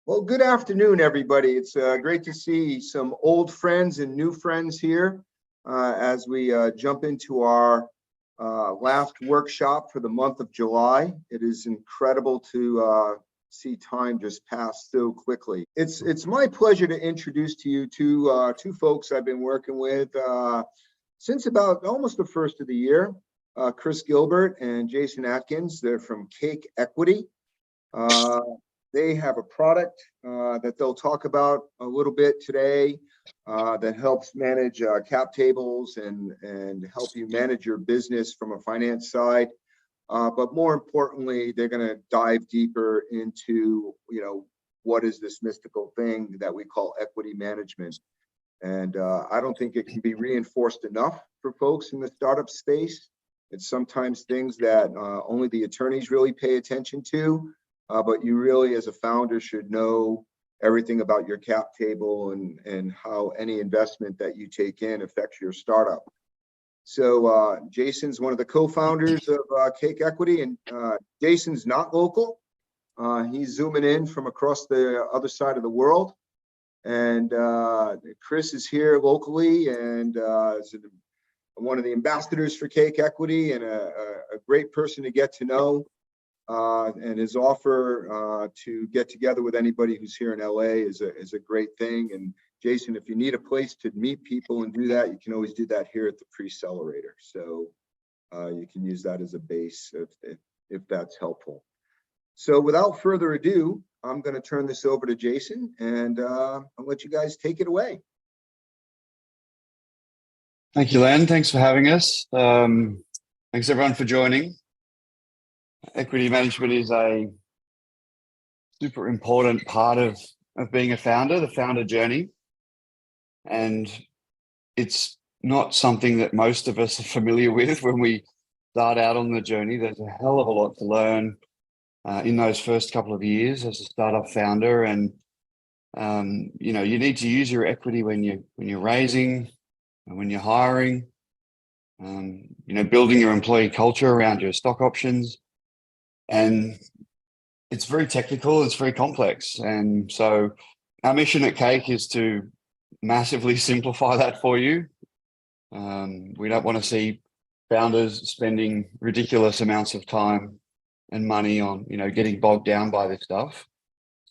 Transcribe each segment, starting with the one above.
Well, good afternoon, everybody. It's great to see some old friends and new friends here as we jump into our last workshop for the month of July. It is incredible to see time just pass so quickly. It's my pleasure to introduce to you two folks I've been working with since about almost the first of the year, Chris Gilbert and Jason Atkins. They're from Cake Equity. They have a product that they'll talk about a little bit today that helps manage cap tables and help you manage your business from a finance side. But more importantly, they're going to dive deeper into, what is this mystical thing that we call equity management. And I don't think it can be reinforced enough for folks in the startup space. It's sometimes things that only the attorneys really pay attention to. But you really, as a founder, should know everything about your cap table and how any investment that you take in affects your startup. So Jason's one of the co-founders of Cake Equity, and Jason's not local. He's zooming in from across the other side of the world. And Chris is here locally and is one of the ambassadors for Cake Equity and a great person to get to know. And his offer to get together with anybody who's here in LA is a great thing. And Jason, if you need a place to meet people and do that, you can always do that here at the Preccelerator. So you can use that as a base if that's helpful. So without further ado, I'm going to turn this over to Jason and I'll let you guys take it away. Thank you, Len. Thanks for having us. Thanks everyone for joining. Equity management is a super important part of being a founder, the founder journey. And it's not something that most of us are familiar with when we start out on the journey. There's a hell of a lot to learn in those first couple of years as a startup founder. And, you need to use your equity when you're raising and when you're hiring, building your employee culture around your stock options. And it's very technical, it's very complex. And so our mission at Cake is to massively simplify that for you. We don't want to see founders spending ridiculous amounts of time and money on, getting bogged down by this stuff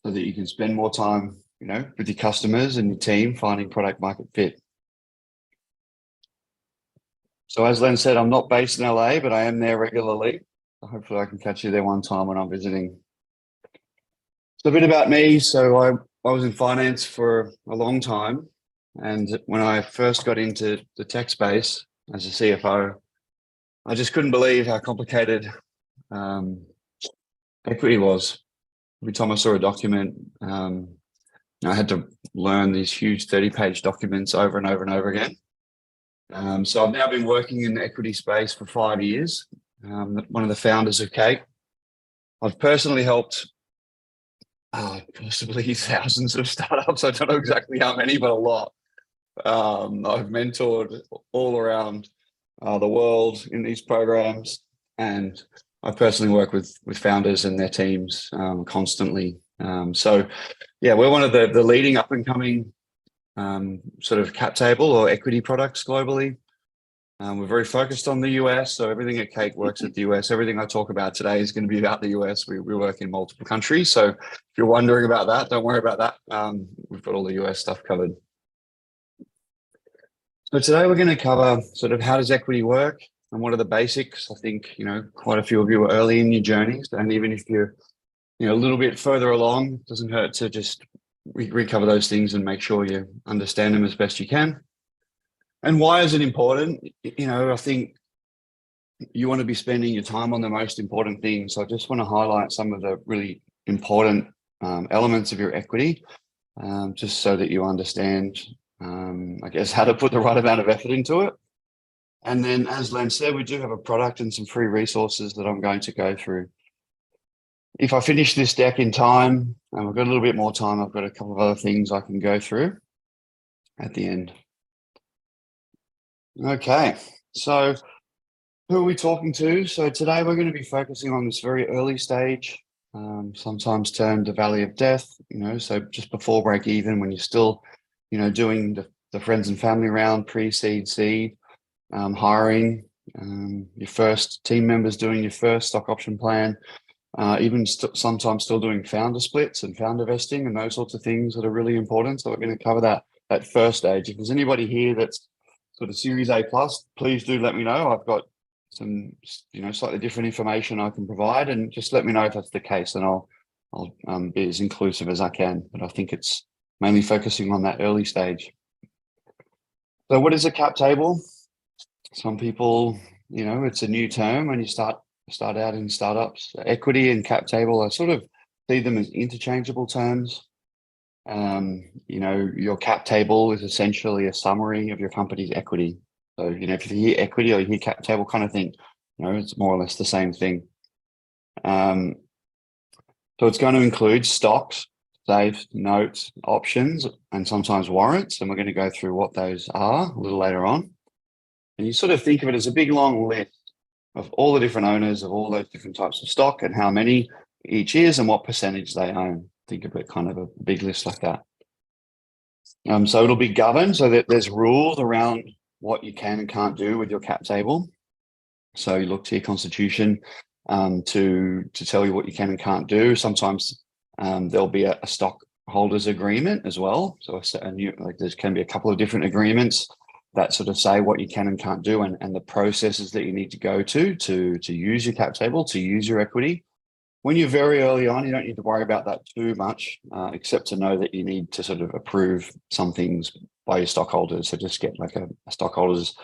so that you can spend more time, with your customers and your team finding product market fit. So as Len said, I'm not based in LA, but I am there regularly. Hopefully I can catch you there one time when I'm visiting. So a bit about me. So I was in finance for a long time. And when I first got into the tech space as a CFO, I just couldn't believe how complicated equity was. Every time I saw a document, I had to learn these huge 30-page documents over and over and over again. So I've now been working in the equity space for 5 years. One of the founders of Cake. I've personally helped possibly thousands of startups. I don't know exactly how many, but a lot. I've mentored all around the world in these programs, and I personally work with founders and their teams constantly. So yeah, we're one of the leading up and coming sort of cap table or equity products globally. We're very focused on the US, so everything at Cake works at the US. Everything I talk about today is going to be about the US. We work in multiple countries, so if you're wondering about that, don't worry about that. We've got all the US stuff covered. So today we're going to cover sort of how does equity work and what are the basics. I think, quite a few of you are early in your journeys, and even if you're, a little bit further along, it doesn't hurt to just recover those things and make sure you understand them as best you can. And why is it important? I think you want to be spending your time on the most important things. So I just want to highlight some of the really important elements of your equity, just so that you understand, I guess, how to put the right amount of effort into it. And then, as Len said, we do have a product and some free resources that I'm going to go through. If I finish this deck in time, and we've got a little bit more time, I've got a couple of other things I can go through at the end. Okay, so who are we talking to? So today we're going to be focusing on this very early stage sometimes termed the valley of death, so just before break even, when you're still, doing the friends and family round, pre-seed, seed, hiring your first team members, doing your first stock option plan, even sometimes still doing founder splits and founder vesting and those sorts of things that are really important. So we're going to cover that first stage. If there's anybody here that's sort of Series A plus, please do let me know. I've got some, slightly different information I can provide, and just let me know if that's the case, and I'll be as inclusive as I can. But I think it's mainly focusing on that early stage. So what is a cap table? Some people, it's a new term when you start out in startups. Equity and cap table, I sort of see them as interchangeable terms. Your cap table is essentially a summary of your company's equity. So, if you hear equity or you hear cap table, kind of think, it's more or less the same thing. So it's going to include stocks, safes, notes, options, and sometimes warrants. And we're going to go through what those are a little later on. And you sort of think of it as a big long list of all the different owners of all those different types of stock and how many each is and what percentage they own. Think of it kind of a big list like that. So it'll be governed so that there's rules around what you can and can't do with your cap table. So you look to your constitution to tell you what you can and can't do. Sometimes there'll be a stockholders agreement as well. So there can be a couple of different agreements that sort of say what you can and can't do, and the processes that you need to go to use your cap table, to use your equity. When you're very early on, you don't need to worry about that too much, except to know that you need to sort of approve some things by your stockholders. So just get like a stockholders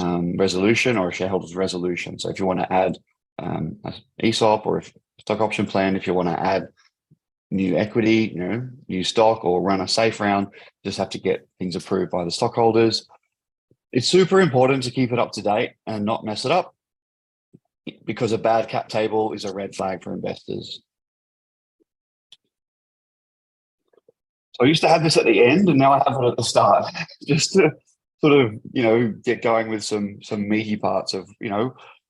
resolution or a shareholders resolution. So if you want to add an ESOP or a stock option plan, if you want to add new equity, new stock, or run a safe round, just have to get things approved by the stockholders. It's super important to keep it up to date and not mess it up, because a bad cap table is a red flag for investors. So I used to have this at the end, and now I have it at the start, just to sort of, get going with some meaty parts of,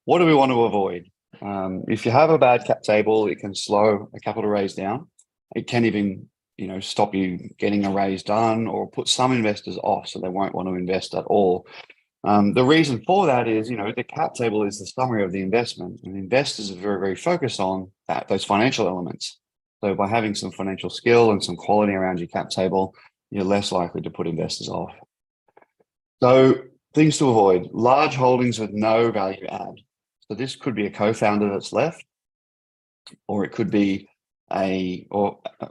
what do we want to avoid? If you have a bad cap table, it can slow a capital raise down. It can even, stop you getting a raise done, or put some investors off, so they won't want to invest at all. The reason for that is, the cap table is the summary of the investment, and investors are very, very focused on those financial elements. So by having some financial skill and some quality around your cap table, you're less likely to put investors off. So things to avoid: large holdings with no value add. So this could be a co-founder that's left, or it could be a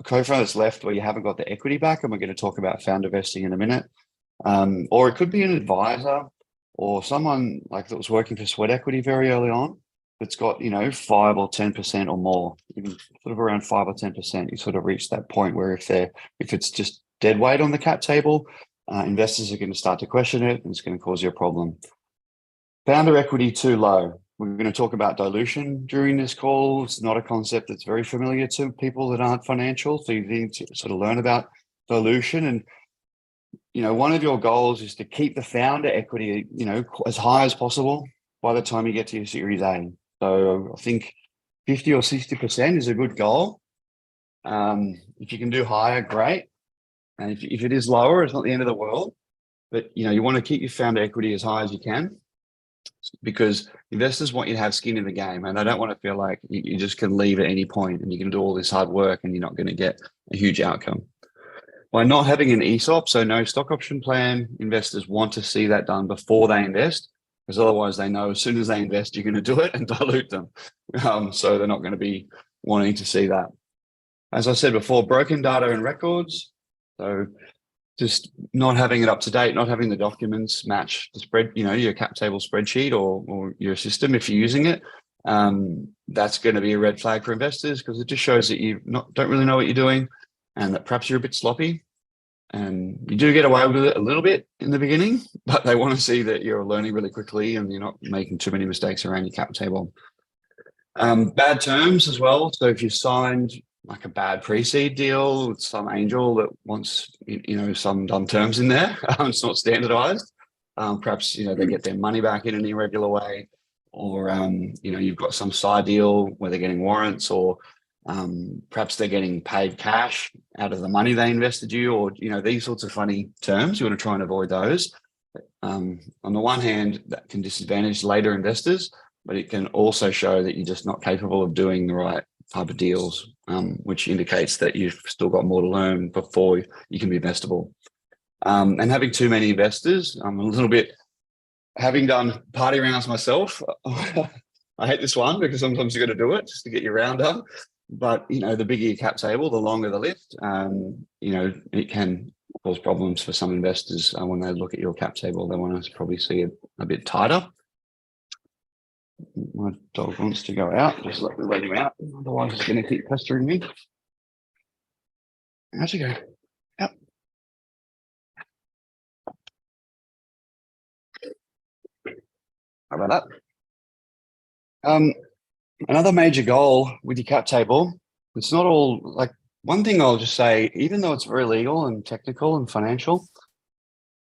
co-founder that's left where you haven't got the equity back, and we're going to talk about founder vesting in a minute. Or it could be an advisor or someone like that was working for Sweat Equity very early on that's got 5 or 10% or more, even sort of around 5 or 10%. You sort of reach that point where if it's just dead weight on the cap table, investors are going to start to question it, and it's going to cause you a problem. Founder equity too low. We're going to talk about dilution during this call. It's not a concept that's very familiar to people that aren't financial, so you need to sort of learn about dilution. And one of your goals is to keep the founder equity, as high as possible by the time you get to your Series A. So I think 50 or 60% is a good goal. If you can do higher, great. And if it is lower, it's not the end of the world. But you want to keep your founder equity as high as you can, because investors want you to have skin in the game, and they don't want to feel like you just can leave at any point and you can do all this hard work and you're not going to get a huge outcome. By not having an ESOP, so no stock option plan, investors want to see that done before they invest, because otherwise they know as soon as they invest, you're going to do it and dilute them. So they're not going to be wanting to see that. As I said before, broken data and records. So just not having it up to date, not having the documents match the spread, your cap table spreadsheet or your system if you're using it. That's going to be a red flag for investors, because it just shows that you don't really know what you're doing, and that perhaps you're a bit sloppy. And you do get away with it a little bit in the beginning, but they want to see that you're learning really quickly and you're not making too many mistakes around your cap table. Bad terms as well. So if you signed like a bad pre-seed deal with some angel that wants, some dumb terms in there, it's not standardized. Perhaps, they get their money back in an irregular way, or, you've got some side deal where they're getting warrants, or Perhaps they're getting paid cash out of the money they invested you, or these sorts of funny terms. You want to try and avoid those. On the one hand, that can disadvantage later investors, but it can also show that you're just not capable of doing the right type of deals, which indicates that you've still got more to learn before you can be investable. And having too many investors, I'm a little bit, having done party rounds myself, I hate this one because sometimes you got to do it just to get your round done. But, the bigger your cap table, the longer the list, it can cause problems for some investors when they look at your cap table. They want to probably see it a bit tighter. My dog wants to go out. Just let him out. Otherwise, it's going to keep pestering me. How's he go? Yep. How about that? Another major goal with your cap table, it's not all like, one thing I'll just say, even though it's very legal and technical and financial,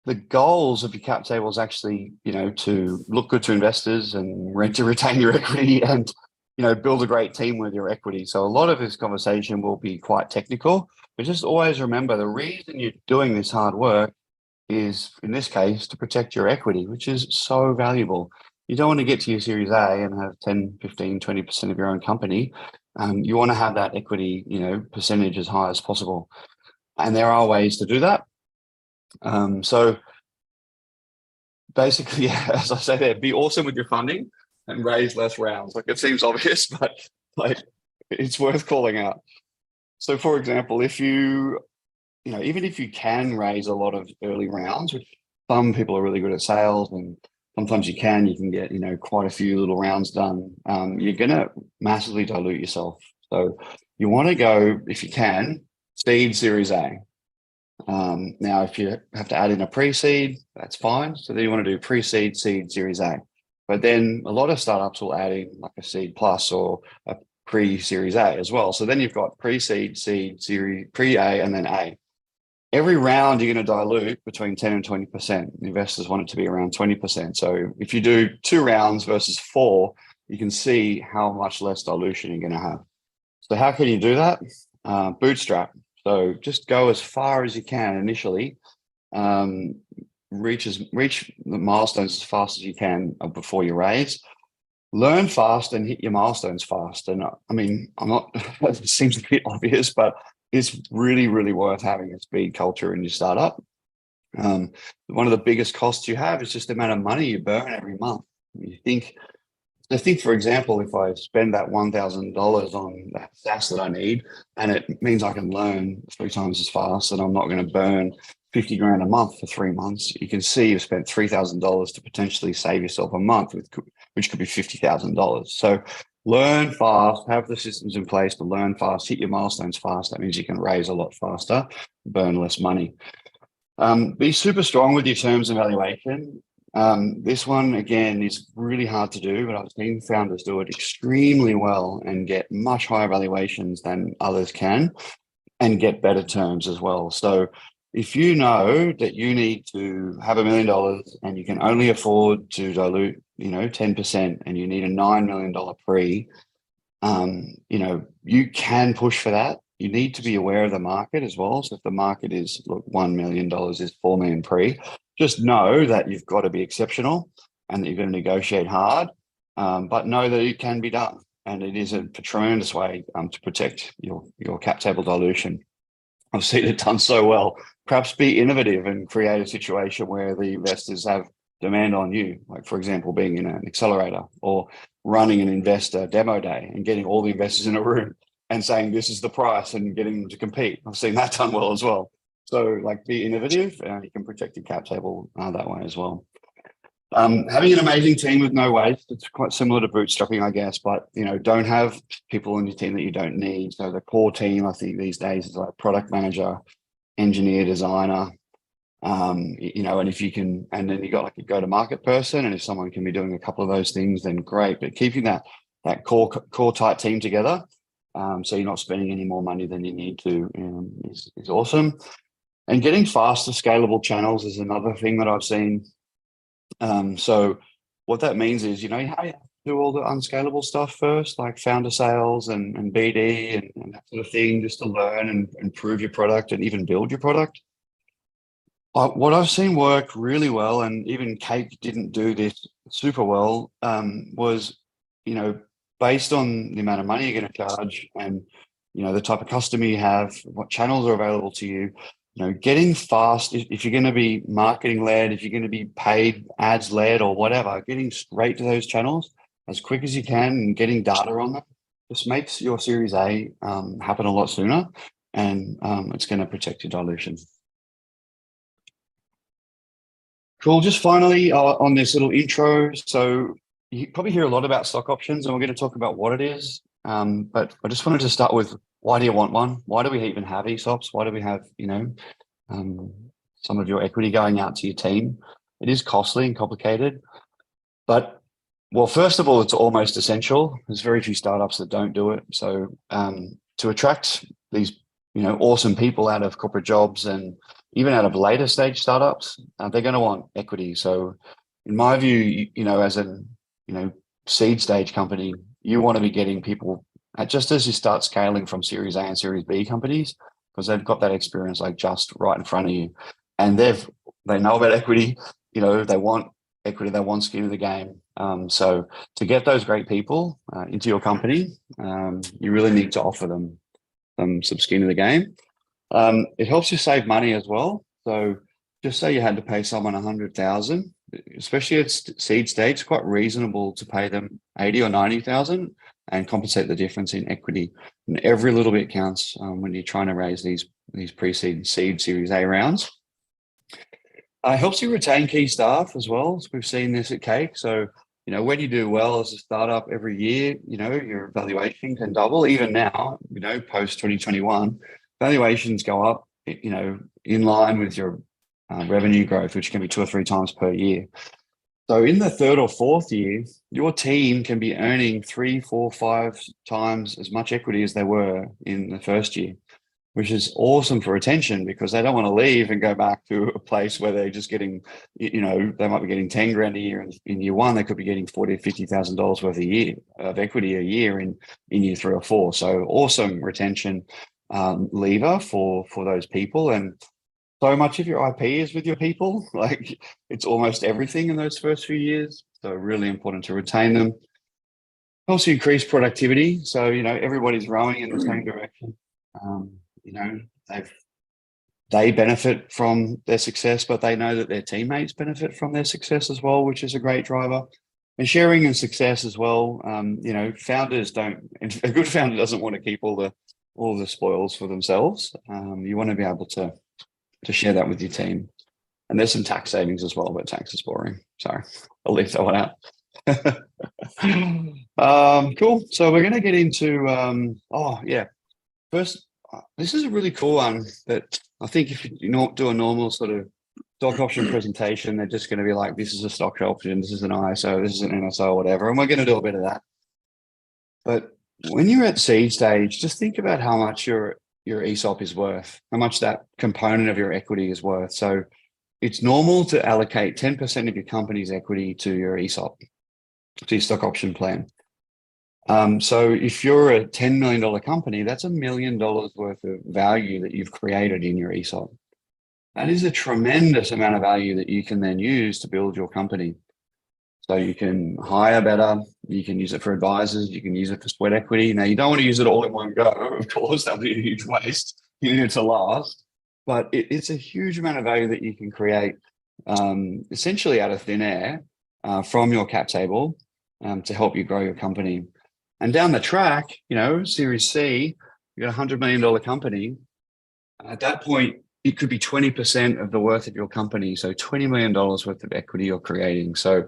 the goals of your cap table is actually, to look good to investors and to retain your equity and, build a great team with your equity. So a lot of this conversation will be quite technical, but just always remember the reason you're doing this hard work is, in this case, to protect your equity, which is so valuable. You don't want to get to your Series A and have 10, 15, 20% of your own company. You want to have that equity, percentage as high as possible. And there are ways to do that. So basically, as I say there, be awesome with your funding and raise less rounds. Like, it seems obvious, but it's worth calling out. So for example, if even if you can raise a lot of early rounds, which some people are really good at sales, and sometimes you can get, quite a few little rounds done, you're going to massively dilute yourself. So you want to go, if you can, seed Series A. Now, if you have to add in a pre-seed, that's fine. So then you want to do pre-seed, seed, Series A. But then a lot of startups will add in like a seed plus or a pre-Series A as well. So then you've got pre-seed, seed, series, pre-A, and then A. Every round you're going to dilute between 10 and 20%. Investors want it to be around 20%. So if you do 2 rounds versus 4, you can see how much less dilution you're going to have. So how can you do that? Bootstrap. So just go as far as you can initially. Reach the milestones as fast as you can before you raise. Learn fast and hit your milestones fast. And I mean, it seems a bit obvious, but it's really, really worth having a speed culture in your startup. One of the biggest costs you have is just the amount of money you burn every month. I think, for example, if I spend that $1,000 on that SaaS that I need, and it means I can learn 3 times as fast, and I'm not going to burn 50 grand a month for 3 months, you can see you've spent $3,000 to potentially save yourself a month, which could be $50,000. So learn fast, have the systems in place to learn fast, hit your milestones fast. That means you can raise a lot faster, burn less money. Be super strong with your terms and valuation. This one, again, is really hard to do, but I've seen founders do it extremely well and get much higher valuations than others can and get better terms as well. So if you know that you need to have $1 million and you can only afford to dilute, 10%, and you need a $9 million pre, you can push for that. You need to be aware of the market as well. So if the market is, look, $1 million is $4 million pre, just know that you've got to be exceptional and that you're going to negotiate hard, but know that it can be done. And it is a tremendous way to protect your cap table dilution. I've seen it done so well. Perhaps be innovative and create a situation where the investors have demand on you, like, for example, being in an accelerator or running an investor demo day and getting all the investors in a room and saying this is the price and getting them to compete. I've seen that done well as well. So, be innovative, and you can protect your cap table that way as well. Having an amazing team with no waste, it's quite similar to bootstrapping, I guess, but, don't have people on your team that you don't need. So the core team, I think these days, is like product manager, engineer, designer, and if you can, and then you got like a go-to-market person, and if someone can be doing a couple of those things, then great. But keeping that core tight team together, so you're not spending any more money than you need to, is awesome. And getting faster, scalable channels is another thing that I've seen. So what that means is, you have do all the unscalable stuff first, like founder sales and BD and that sort of thing, just to learn and improve your product and even build your product. What I've seen work really well, and even Cake didn't do this super well, was, based on the amount of money you're going to charge and, the type of customer you have, what channels are available to you, getting fast, if you're going to be marketing led, if you're going to be paid ads led or whatever, getting straight to those channels as quick as you can and getting data on them just makes your Series A happen a lot sooner, and it's going to protect your dilution. Cool. Just finally on this little intro. So you probably hear a lot about stock options, and we're going to talk about what it is. But I just wanted to start with, why do you want one? Why do we even have ESOPs? Why do we have, some of your equity going out to your team? It is costly and complicated, but well, first of all, it's almost essential. There's very few startups that don't do it. So to attract these, awesome people out of corporate jobs and even out of later stage startups, they're going to want equity. So in my view, as a, seed stage company, you want to be getting people just as you start scaling from Series A and Series B companies, because they've got that experience like just right in front of you, and they know about equity. They want equity, they want skin in the game. So to get those great people into your company, you really need to offer them some skin in the game. It helps you save money as well. So just say you had to pay someone 100,000, especially at seed stage, it's quite reasonable to pay them 80 or 90,000 and compensate the difference in equity. And every little bit counts when you're trying to raise these pre-seed, seed, Series A rounds. It helps you retain key staff as well. So we've seen this at Cake. So, when you do well as a startup every year, your valuation can double. Even now, post 2021, valuations go up, in line with your revenue growth, which can be 2 or 3 times per year. So in the 3rd or 4th year, your team can be earning 3, 4, 5 times as much equity as they were in the 1st year, which is awesome for retention, because they don't want to leave and go back to a place where they're just getting, they might be getting 10 grand a year. And in year 1, they could be getting $40,000 to $50,000 worth a year of equity a year in year 3 or 4. So awesome retention lever for those people. And so much of your IP is with your people. Like, it's almost everything in those first few years. So really important to retain them. Also increase productivity. So, everybody's rowing in the same direction. They benefit from their success, but they know that their teammates benefit from their success as well, which is a great driver. And sharing in success as well. Founders don't. A good founder doesn't want to keep all the spoils for themselves. You want to be able to share that with your team. And there's some tax savings as well, but tax is boring. Sorry, I'll leave that one out. Cool. So we're going to get into, first, this is a really cool one that I think if you not do a normal sort of stock option presentation, they're just going to be like, this is a stock option, this is an ISO, this is an NSO, whatever. And we're going to do a bit of that. But when you're at seed stage, just think about how much your ESOP is worth, how much that component of your equity is worth. So it's normal to allocate 10% of your company's equity to your ESOP, to your stock option plan. So if you're a $10 million company, that's $1 million worth of value that you've created in your ESOP. That is a tremendous amount of value that you can then use to build your company. So you can hire better, you can use it for advisors, you can use it for sweat equity. Now, you don't want to use it all in one go, of course, that'll be a huge waste. You need it to last. But it's a huge amount of value that you can create essentially out of thin air from your cap table to help you grow your company. And down the track, Series C, you got a $100 million company. At that point, it could be 20% of the worth of your company. So $20 million worth of equity you're creating. So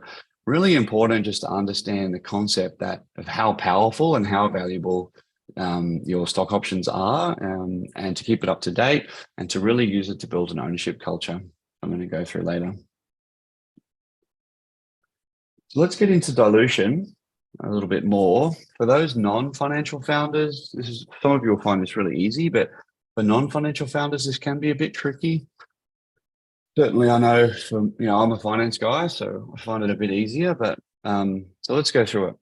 really important just to understand the concept of how powerful and how valuable your stock options are, and to keep it up to date and to really use it to build an ownership culture. I'm going to go through later. So let's get into dilution a little bit more. For those non-financial founders, some of you will find this really easy, but for non-financial founders, this can be a bit tricky. Certainly, I know I'm a finance guy, so I find it a bit easier, but so let's go through it.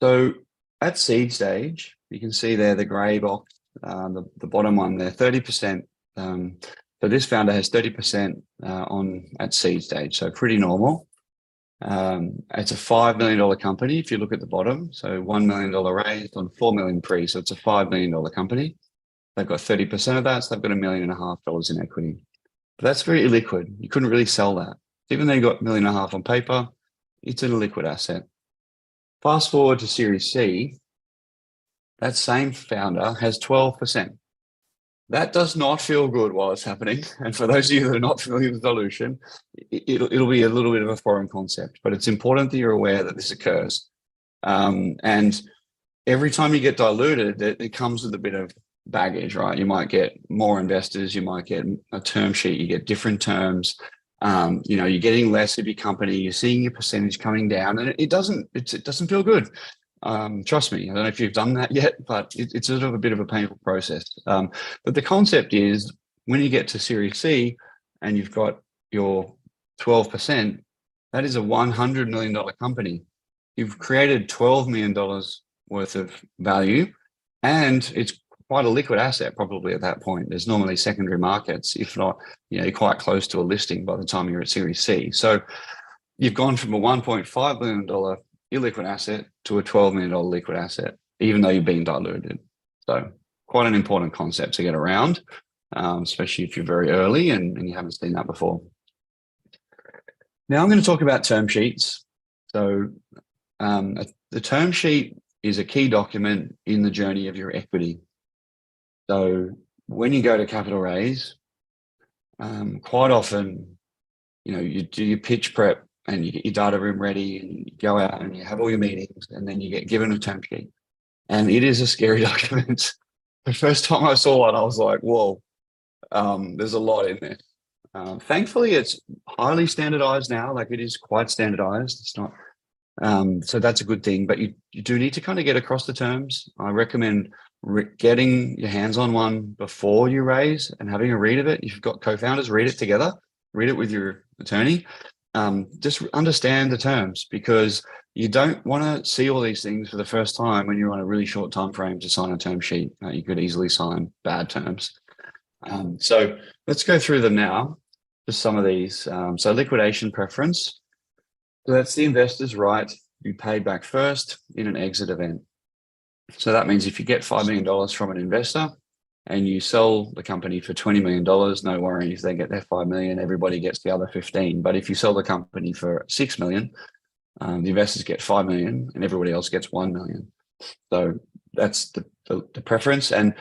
So at seed stage, you can see there the gray box, the bottom one there, 30%. So this founder has 30% on at seed stage, so pretty normal. It's a $5 million company if you look at the bottom. So $1 million raised on $4 million pre, so it's a $5 million company. They've got 30% of that, so they've got $1.5 million in equity. But that's very illiquid. You couldn't really sell that. Even though you got $1.5 million on paper, it's an illiquid asset. Fast forward to Series C, that same founder has 12%. That does not feel good while it's happening. And for those of you that are not familiar with dilution, it'll be a little bit of a foreign concept, but it's important that you're aware that this occurs. And every time you get diluted, it comes with a bit of baggage, right? You might get more investors, you might get a term sheet, you get different terms. You're getting less of your company, you're seeing your percentage coming down, and it doesn't feel good. Trust me, I don't know if you've done that yet, but it's sort of a bit of a painful process. But the concept is when you get to Series C and you've got your 12%, that is a $100 million company. You've created $12 million worth of value, and it's quite a liquid asset probably at that point. There's normally secondary markets, if not, you're quite close to a listing by the time you're at Series C. So you've gone from a $1.5 billion illiquid asset to a $12 million liquid asset, even though you've been diluted. So quite an important concept to get around, especially if you're very early and you haven't seen that before. Now I'm going to talk about term sheets. So the term sheet is a key document in the journey of your equity. So when you go to capital raise, quite often, you do your pitch prep and you get your data room ready and you go out and you have all your meetings and then you get given a term sheet. And it is a scary document. The first time I saw it, I was like, whoa, there's a lot in there. Thankfully, it's highly standardized now. Like it is quite standardized. It's not, so that's a good thing, but you do need to kind of get across the terms. I recommend getting your hands on one before you raise and having a read of it. If you've got co-founders, read it together, read it with your attorney. Just understand the terms, because you don't want to see all these things for the first time when you're on a really short time frame to sign a term sheet. You could easily sign bad terms. So let's go through them now. Just some of these. So liquidation preference. So that's the investor's right to be paid back first in an exit event. So that means if you get $5 million from an investor and you sell the company for $20 million, no worries, they get their $5 million, everybody gets the other 15. But if you sell the company for $6 million, the investors get $5 million and everybody else gets $1 million. So that's the preference. And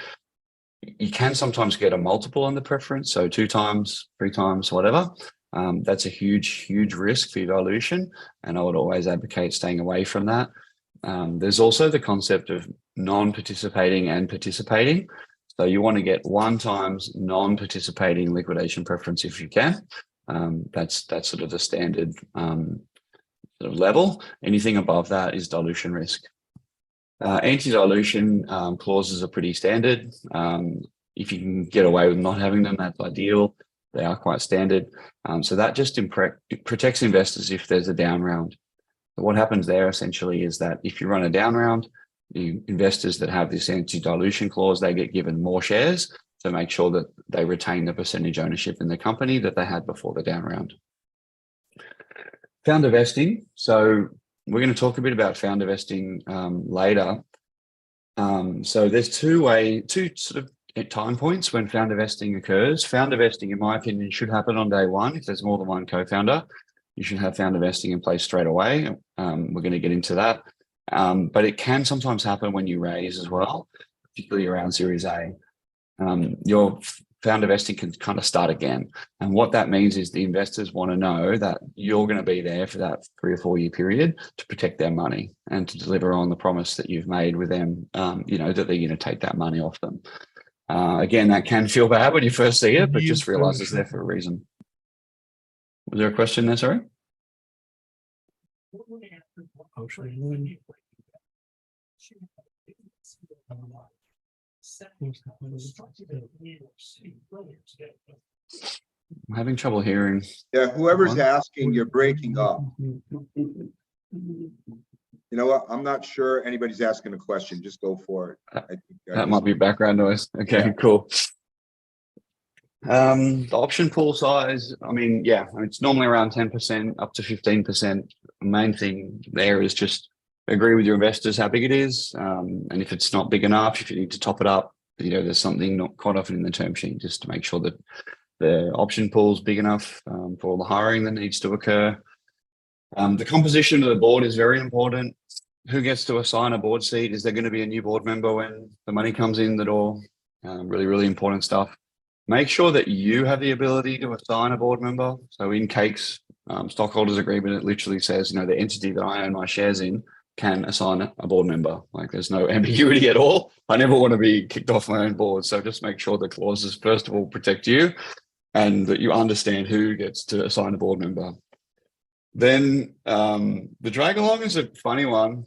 you can sometimes get a multiple on the preference. So 2 times, 3 times, whatever. That's a huge risk for your dilution. And I would always advocate staying away from that. There's also the concept of non-participating and participating. So you want to get 1 times non-participating liquidation preference if you can. That's sort of the standard sort of level. Anything above that is dilution risk. Anti-dilution clauses are pretty standard. If you can get away with not having them, that's ideal. They are quite standard. So that just protects investors if there's a down round. So what happens there essentially is that if you run a down round, the investors that have this anti-dilution clause, they get given more shares to make sure that they retain the percentage ownership in the company that they had before the down round. Founder vesting. So we're going to talk a bit about founder vesting later. So there's two sort of time points when founder vesting occurs. Founder vesting, in my opinion, should happen on day 1. If there's more than 1 co-founder, you should have founder vesting in place straight away. We're going to get into that. But it can sometimes happen when you raise as well, particularly around Series A. Your founder vesting can kind of start again. And what that means is the investors want to know that you're going to be there for that 3 or 4 year period to protect their money and to deliver on the promise that you've made with them, that they're going to take that money off them. Again, that can feel bad when you first see it, but just realize it's there for a reason. Was there a question there, sorry? I'm having trouble hearing. Yeah, whoever's asking, you're breaking up. You know what? I'm not sure anybody's asking a question. Just go for it. I think That might be background noise. Okay, Yeah. cool. The option pool size, I mean, yeah, it's normally around 10% up to 15%. The main thing there is just agree with your investors how big it is. And if it's not big enough, if you need to top it up, there's something not quite often in the term sheet just to make sure that the option pool is big enough for all the hiring that needs to occur. The composition of the board is very important. Who gets to assign a board seat? Is there going to be a new board member when the money comes in the door? Really, really important stuff. Make sure that you have the ability to assign a board member. So in Cake's stockholders agreement, it literally says, the entity that I own my shares in can assign a board member. Like there's no ambiguity at all. I never want to be kicked off my own board. So just make sure the clauses, first of all, protect you and that you understand who gets to assign a board member. Then the drag along is a funny one.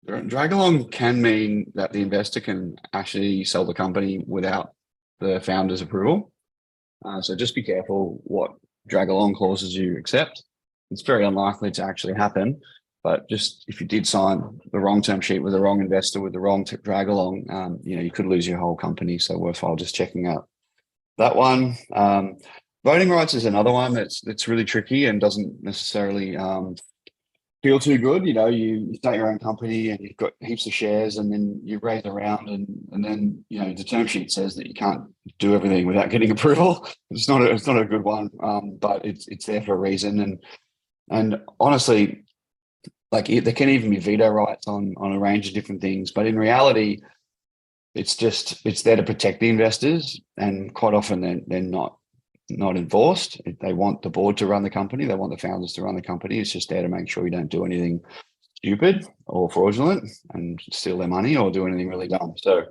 Drag along can mean that the investor can actually sell the company without the founder's approval. So just be careful what drag along clauses you accept. It's very unlikely to actually happen, but just if you did sign the wrong term sheet with the wrong investor with the wrong drag along, you could lose your whole company. So worthwhile just checking out that one. Voting rights is another one that's really tricky and doesn't necessarily feel too good. You start your own company and you've got heaps of shares, and then you raise a round, and then the term sheet says that you can't do everything without getting approval. It's not a good one, but it's there for a reason. And honestly, like there can even be veto rights on a range of different things, but in reality, it's there to protect the investors, and quite often they're not enforced. They want the board to run the company. They want the founders to run the company. It's just there to make sure you don't do anything stupid or fraudulent and steal their money or do anything really dumb. So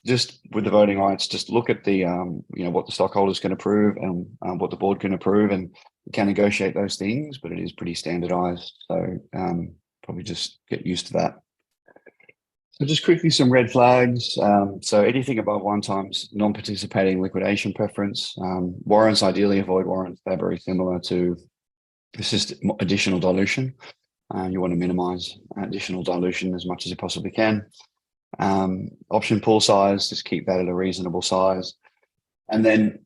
just with the voting rights, just look at the, what the stockholders can approve and what the board can approve, and you can negotiate those things, but it is pretty standardized. So probably just get used to that. So just quickly, some red flags. So anything above 1 times non-participating liquidation preference. Warrants, ideally avoid warrants. They're very similar to just additional dilution. You want to minimize additional dilution as much as you possibly can. Option pool size, just keep that at a reasonable size. And then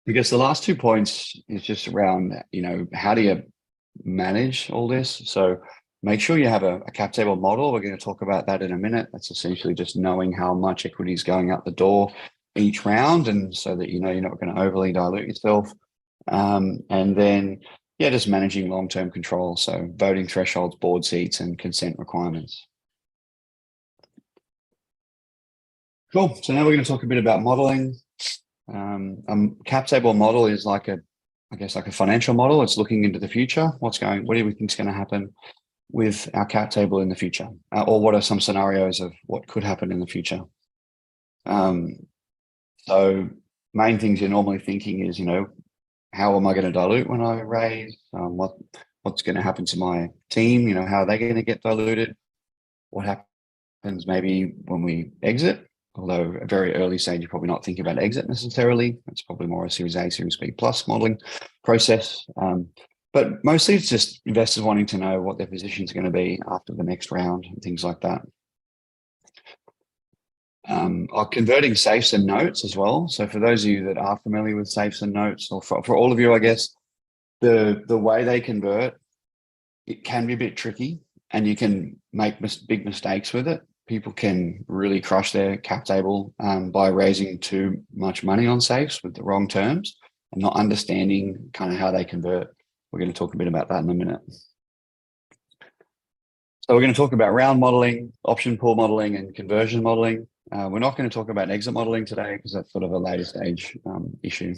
I guess the last 2 points is just around, how do you manage all this? So make sure you have a cap table model. We're going to talk about that in a minute. That's essentially just knowing how much equity is going out the door each round, and so that you're not going to overly dilute yourself. And then, just managing long-term control. So voting thresholds, board seats, and consent requirements. Cool. So now we're going to talk a bit about modeling. Cap table model is like a financial model. It's looking into the future. What do we think is going to happen with our cap table in the future, or what are some scenarios of what could happen in the future? So main things you're normally thinking is, how am I going to dilute when I raise? What's going to happen to my team? How are they going to get diluted? What happens maybe when we exit? Although a very early stage, you're probably not thinking about exit necessarily. It's probably more a Series A, Series B plus modeling process. But mostly it's just investors wanting to know what their position is going to be after the next round and things like that. Converting safes and notes as well. So for those of you that are familiar with safes and notes, or for all of you, I guess, the way they convert, it can be a bit tricky, and you can make big mistakes with it. People can really crush their cap table by raising too much money on safes with the wrong terms and not understanding kind of how they convert. We're going to talk a bit about that in a minute. So we're going to talk about round modeling, option pool modeling, and conversion modeling. We're not going to talk about exit modeling today because that's sort of a later stage issue.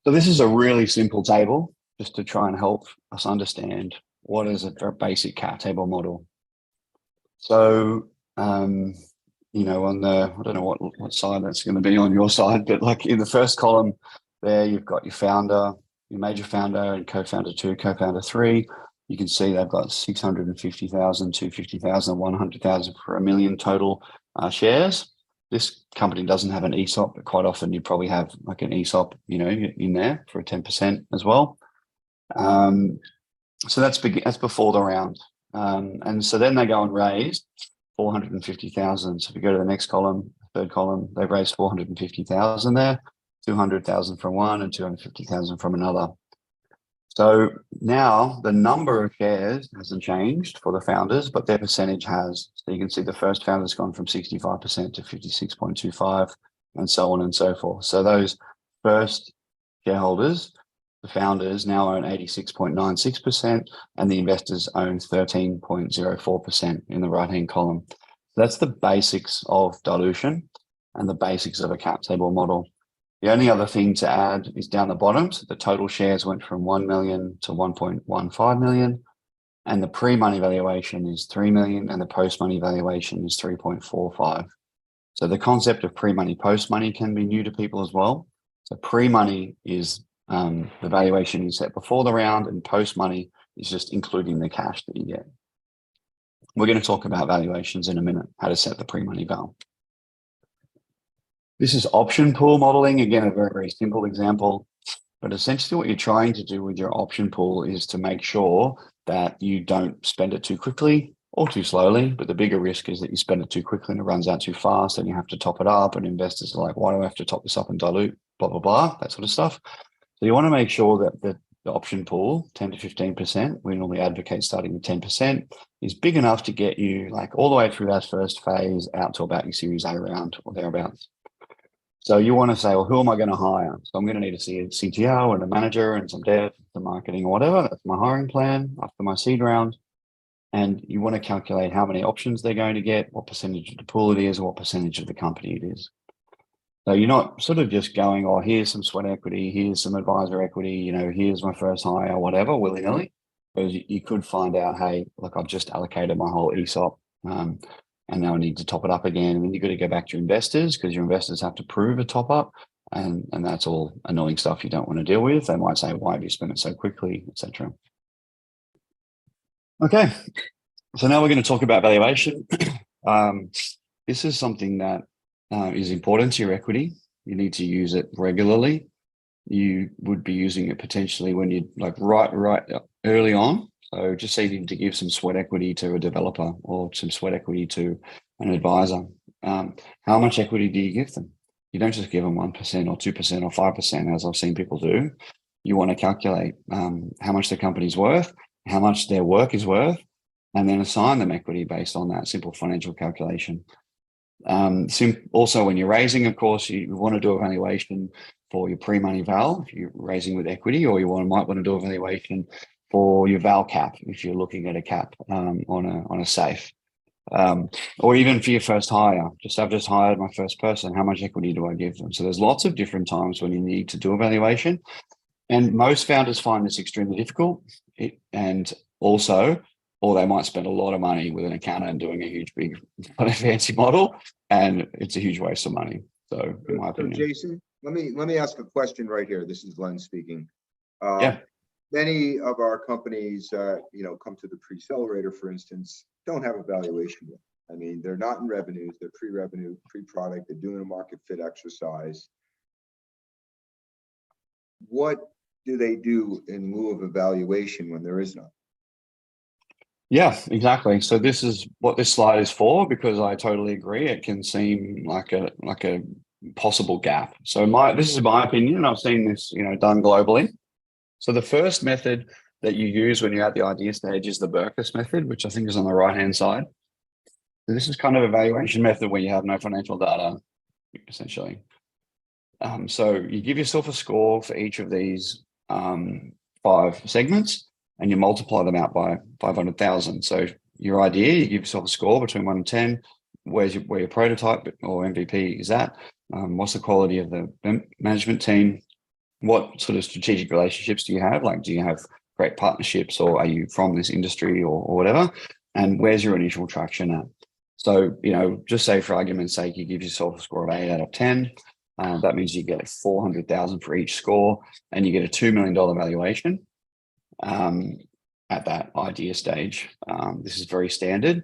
So this is a really simple table just to try and help us understand what is a basic cap table model. So, on the, I don't know what side that's going to be on your side, but like in the first column there, you've got your founder, your major founder, and co-founder 2, co-founder 3. You can see they've got 650,000, 250,000, 100,000 for $1 million total shares. This company doesn't have an ESOP, but quite often you probably have like an ESOP, in there for 10% as well. So that's before the round. And so then they go and raise 450,000. So if you go to the next column, third column, they've raised 450,000 there, 200,000 from one and 250,000 from another. So now the number of shares hasn't changed for the founders, but their percentage has. So you can see the first founder's gone from 65% to 56.25 and so on and so forth. So those first shareholders, the founders, now own 86.96% and the investors own 13.04% in the right-hand column. So that's the basics of dilution and the basics of a cap table model. The only other thing to add is down the bottom. So the total shares went from 1 million to 1.15 million. And the pre-money valuation is 3 million and the post-money valuation is 3.45. So the concept of pre-money, post-money can be new to people as well. So pre-money is the valuation you set before the round, and post-money is just including the cash that you get. We're going to talk about valuations in a minute, how to set the pre-money val. This is option pool modeling. Again, a very, very simple example, but essentially what you're trying to do with your option pool is to make sure that you don't spend it too quickly or too slowly. But the bigger risk is that you spend it too quickly and it runs out too fast and you have to top it up, and investors are like, why do I have to top this up and dilute, blah, blah, blah, that sort of stuff. So you want to make sure that the option pool, 10 to 15%, we normally advocate starting with 10%, is big enough to get you like all the way through that first phase out to about your Series A round or thereabouts. So you want to say, well, who am I going to hire? So I'm going to need to see a CTO and a manager and some dev, some marketing or whatever. That's my hiring plan after my seed round. And you want to calculate how many options they're going to get, what percentage of the pool it is, or what percentage of the company it is. So you're not sort of just going, oh, here's some sweat equity, here's some advisor equity, you know, here's my first hire, whatever, willy-nilly. Because you could find out, hey, look, I've just allocated my whole ESOP. And now I need to top it up again. And then you've got to go back to your investors because your investors have to prove a top up. And that's all annoying stuff you don't want to deal with. They might say, why have you spent it so quickly, etc. Okay, so now we're going to talk about valuation. This is something that is important to your equity. You need to use it regularly. You would be using it potentially when you like right early on. So just needing to give some sweat equity to a developer or some sweat equity to an advisor. How much equity do you give them? You don't just give them 1% or 2% or 5%, as I've seen people do. You want to calculate how much the company's worth, how much their work is worth, and then assign them equity based on that simple financial calculation. Also, when you're raising, of course, you want to do a valuation for your pre-money val if you're raising with equity, or you might want to do a valuation for your val cap if you're looking at a cap on a safe, or even for your first hire. I've just hired my first person. How much equity do I give them? So there's lots of different times when you need to do a valuation, and most founders find this extremely difficult. Or they might spend a lot of money with an accountant doing a huge, big, fancy model, and it's a huge waste of money. So, in my opinion, Jason, let me ask a question right here. This is Len speaking. Yeah. Many of our companies, come to the Preccelerator, for instance, don't have a valuation yet. I mean, they're not in revenues, they're pre-revenue, pre-product, they're doing a market fit exercise. What do they do in lieu of evaluation when there is none? Yeah, exactly. So this is what this slide is for, because I totally agree. It can seem like a possible gap. So this is my opinion. I've seen this, done globally. So the first method that you use when you're at the idea stage is the Berkus method, which I think is on the right-hand side. So this is kind of a valuation method where you have no financial data, essentially. So you give yourself a score for each of these 5 segments, and you multiply them out by 500,000. So your idea, you give yourself a score between 1 and 10. Where your prototype or MVP is at? What's the quality of the management team? What sort of strategic relationships do you have? Like, do you have great partnerships, or are you from this industry or whatever? And where's your initial traction at? So, just say for argument's sake, you give yourself a score of 8 out of 10. That means you get 400,000 for each score, and you get a $2 million valuation at that idea stage. This is very standard.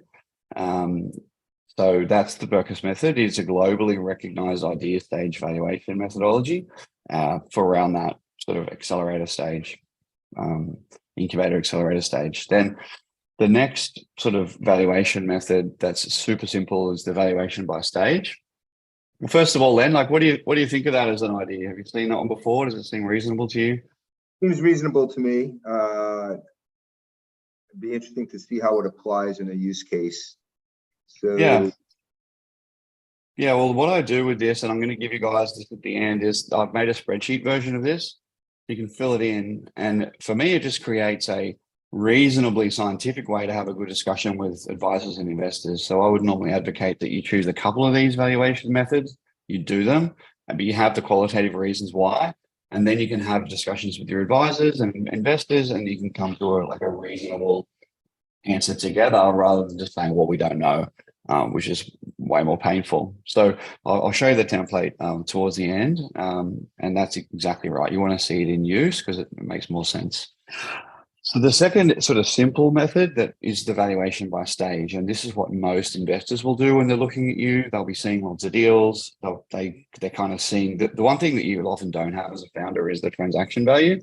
So that's the Berkus method. It's a globally recognized idea stage valuation methodology for around that sort of accelerator stage. incubator accelerator stage. Then the next sort of valuation method that's super simple is the valuation by stage. Well, first of all, Len, like, what do you think of that as an idea? Have you seen that one before? Does it seem reasonable to you? Seems reasonable to me. It'd be interesting to see how it applies in a use case. So Yeah. Yeah, well, what I do with this, and I'm going to give you guys this at the end, is I've made a spreadsheet version of this. You can fill it in. And for me, it just creates a reasonably scientific way to have a good discussion with advisors and investors. So I would normally advocate that you choose a couple of these valuation methods, you do them, but you have the qualitative reasons why. And then you can have discussions with your advisors and investors, and you can come to a reasonable answer together rather than just saying, well, we don't know, which is way more painful. So I'll show you the template towards the end. And that's exactly right. You want to see it in use because it makes more sense. So the second sort of simple method that is the valuation by stage. And this is what most investors will do when they're looking at you. They'll be seeing lots of deals. They're kind of seeing the one thing that you often don't have as a founder is the transaction value.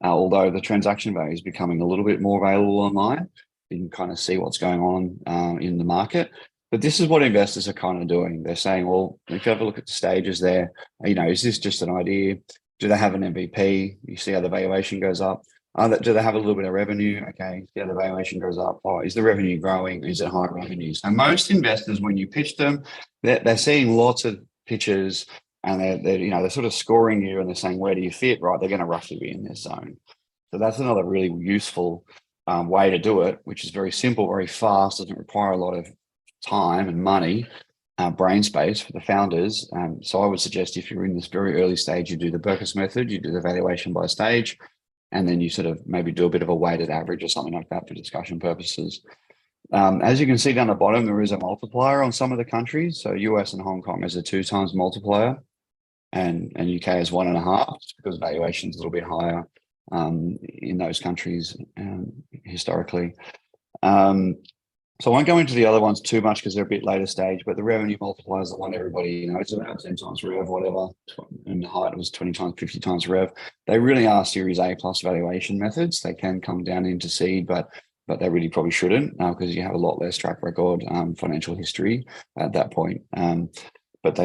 Although the transaction value is becoming a little bit more available online. You can kind of see what's going on in the market. But this is what investors are kind of doing. They're saying, well, if you have a look at the stages there, is this just an idea? Do they have an MVP? You see how the valuation goes up. Do they have a little bit of revenue? Okay, see how the valuation goes up. Oh, is the revenue growing? Is it high revenues? And most investors, when you pitch them, they're seeing lots of pitches and they're sort of scoring you and they're saying, where do you fit? Right, they're going to roughly be in this zone. So that's another really useful way to do it, which is very simple, very fast, doesn't require a lot of time and money, brain space for the founders. So I would suggest if you're in this very early stage, you do the Berkus method, you do the valuation by stage, and then you sort of maybe do a bit of a weighted average or something like that for discussion purposes. As you can see down the bottom, there is a multiplier on some of the countries. So US and Hong Kong is a 2 times multiplier, and UK is 1.5 because valuation is a little bit higher in those countries historically. So I won't go into the other ones too much because they're a bit later stage, but the revenue multiplier is the one everybody it's about 10 times rev, whatever, and the height was 20 times, 50 times rev. They really are Series A plus valuation methods. They can come down into seed, but they really probably shouldn't because you have a lot less track record, financial history at that point. But